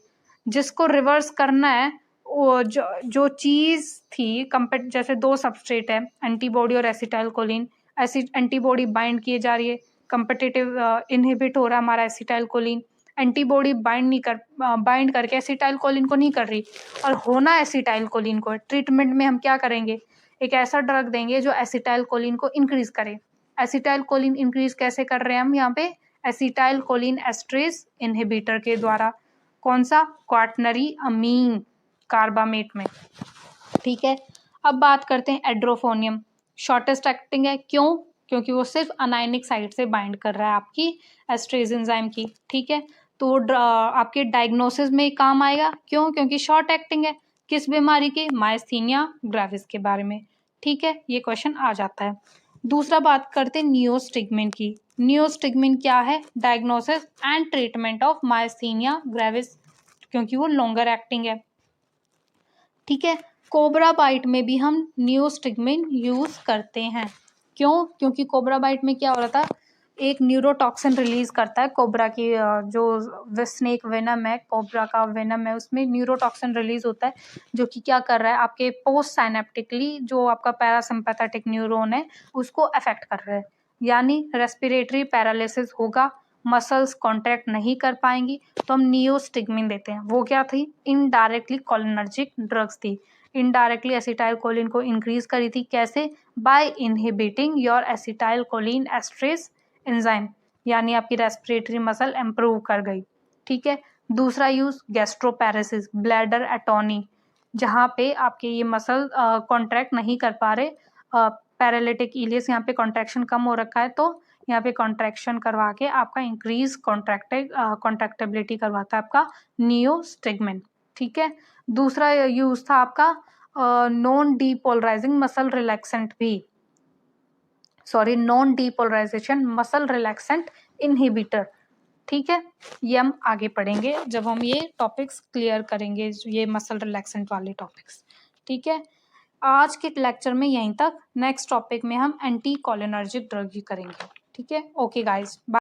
जिसको रिवर्स करना है, वो जो चीज थी जैसे दो सबस्ट्रेट है, एंटीबॉडी और एसिटाइल कोलिन। एंटीबॉडी बाइंड किए जा रही है, कंपिटिटिव इनहिबिट हो रहा है हमारा एसिटाइल कोलिन। एंटीबॉडी बाइंड करके एसिटाइल कोलिन को नहीं कर रही, और होना एसिटाइल कोलिन को। ट्रीटमेंट में हम क्या करेंगे? एक ऐसा ड्रग देंगे जो एसिटाइल कोलिन को इंक्रीज करे। एसिटाइल कोलिन इंक्रीज कैसे कर रहे हैं हम यहाँ पे? एसिटाइल कोलिन एस्ट्रेज इनहिबिटर के द्वारा। कौन सा? क्वाटरनरी अमीन कार्बामेट में। ठीक है, अब बात करते हैं एड्रोफोनियम। शॉर्टेस्ट एक्टिंग है, क्यों? क्योंकि वो सिर्फ अनायनिक साइड से बाइंड कर रहा है आपकी एस्ट्रेज एंजाइम की। ठीक है, तो वो आपके डायग्नोसिस में काम आएगा। क्यों? क्योंकि शॉर्ट एक्टिंग है। किस बीमारी के? मायस्थीनिया ग्रेविस के बारे में। ठीक है, ये क्वेश्चन आ जाता है। दूसरा बात करते हैं नियोस्टिग्मिन की। नियोस्टिग्मिन क्या है? Diagnosis and treatment of myasthenia gravis, क्योंकि वो लॉन्गर एक्टिंग है। ठीक है, कोबरा बाइट में भी हम नियोस्टिग्मिन यूज करते हैं। क्यों? क्योंकि कोबरा बाइट में क्या हो रहा था? एक न्यूरोटॉक्सिन रिलीज करता है कोबरा की, जो स्नेक वेनम है, कोबरा का वेनम है, उसमें न्यूरोटॉक्सिन रिलीज होता है, जो कि क्या कर रहा है? आपके पोस्ट साइनेप्टिकली जो आपका पैरासिम्पैथेटिक न्यूरॉन है उसको अफेक्ट कर रहा है, यानी रेस्पिरेटरी पैरालिसिस होगा, मसल्स कॉन्ट्रैक्ट नहीं कर पाएंगी। तो हम नियोस्टिग्मिन देते हैं। वो क्या थी? इनडायरेक्टली कोलिनर्जिक ड्रग्स थी। इनडायरेक्टली एसिटाइल कोलिन को इंक्रीज करी थी। कैसे? By inhibiting your acetyl choline esterase enzyme, यानी आपकी रेस्पिरेटरी मसल इंप्रूव कर गई। ठीक है, दूसरा यूज गैस्ट्रोपैरेसिस, ब्लैडर एटोनी, जहाँ पे आपके ये मसल कॉन्ट्रैक्ट नहीं कर पा रहे, पैरालिटिक इलियस यहाँ पे कॉन्ट्रैक्शन कम हो रखा है, तो यहाँ पे कॉन्ट्रैक्शन करवा के आपका इंक्रीज कॉन्ट्रैक्टेबिलिटी करवाता है आपका नियोस्टिग्मिन। ठीक है, दूसरा यूज था आपका नॉन डीपोलराइजिंग मसल रिलैक्सेंट भी, sorry non depolarisation muscle relaxant inhibitor. ठीक है, ये हम आगे पढ़ेंगे जब हम ये टॉपिक्स क्लियर करेंगे, ये मसल रिलैक्सेंट वाले टॉपिक्स। ठीक है, आज के लेक्चर में यहीं तक। नेक्स्ट टॉपिक में हम एंटी कोलिनर्जिक ड्रग ही करेंगे। ठीक है, ओके गाइस, बाय।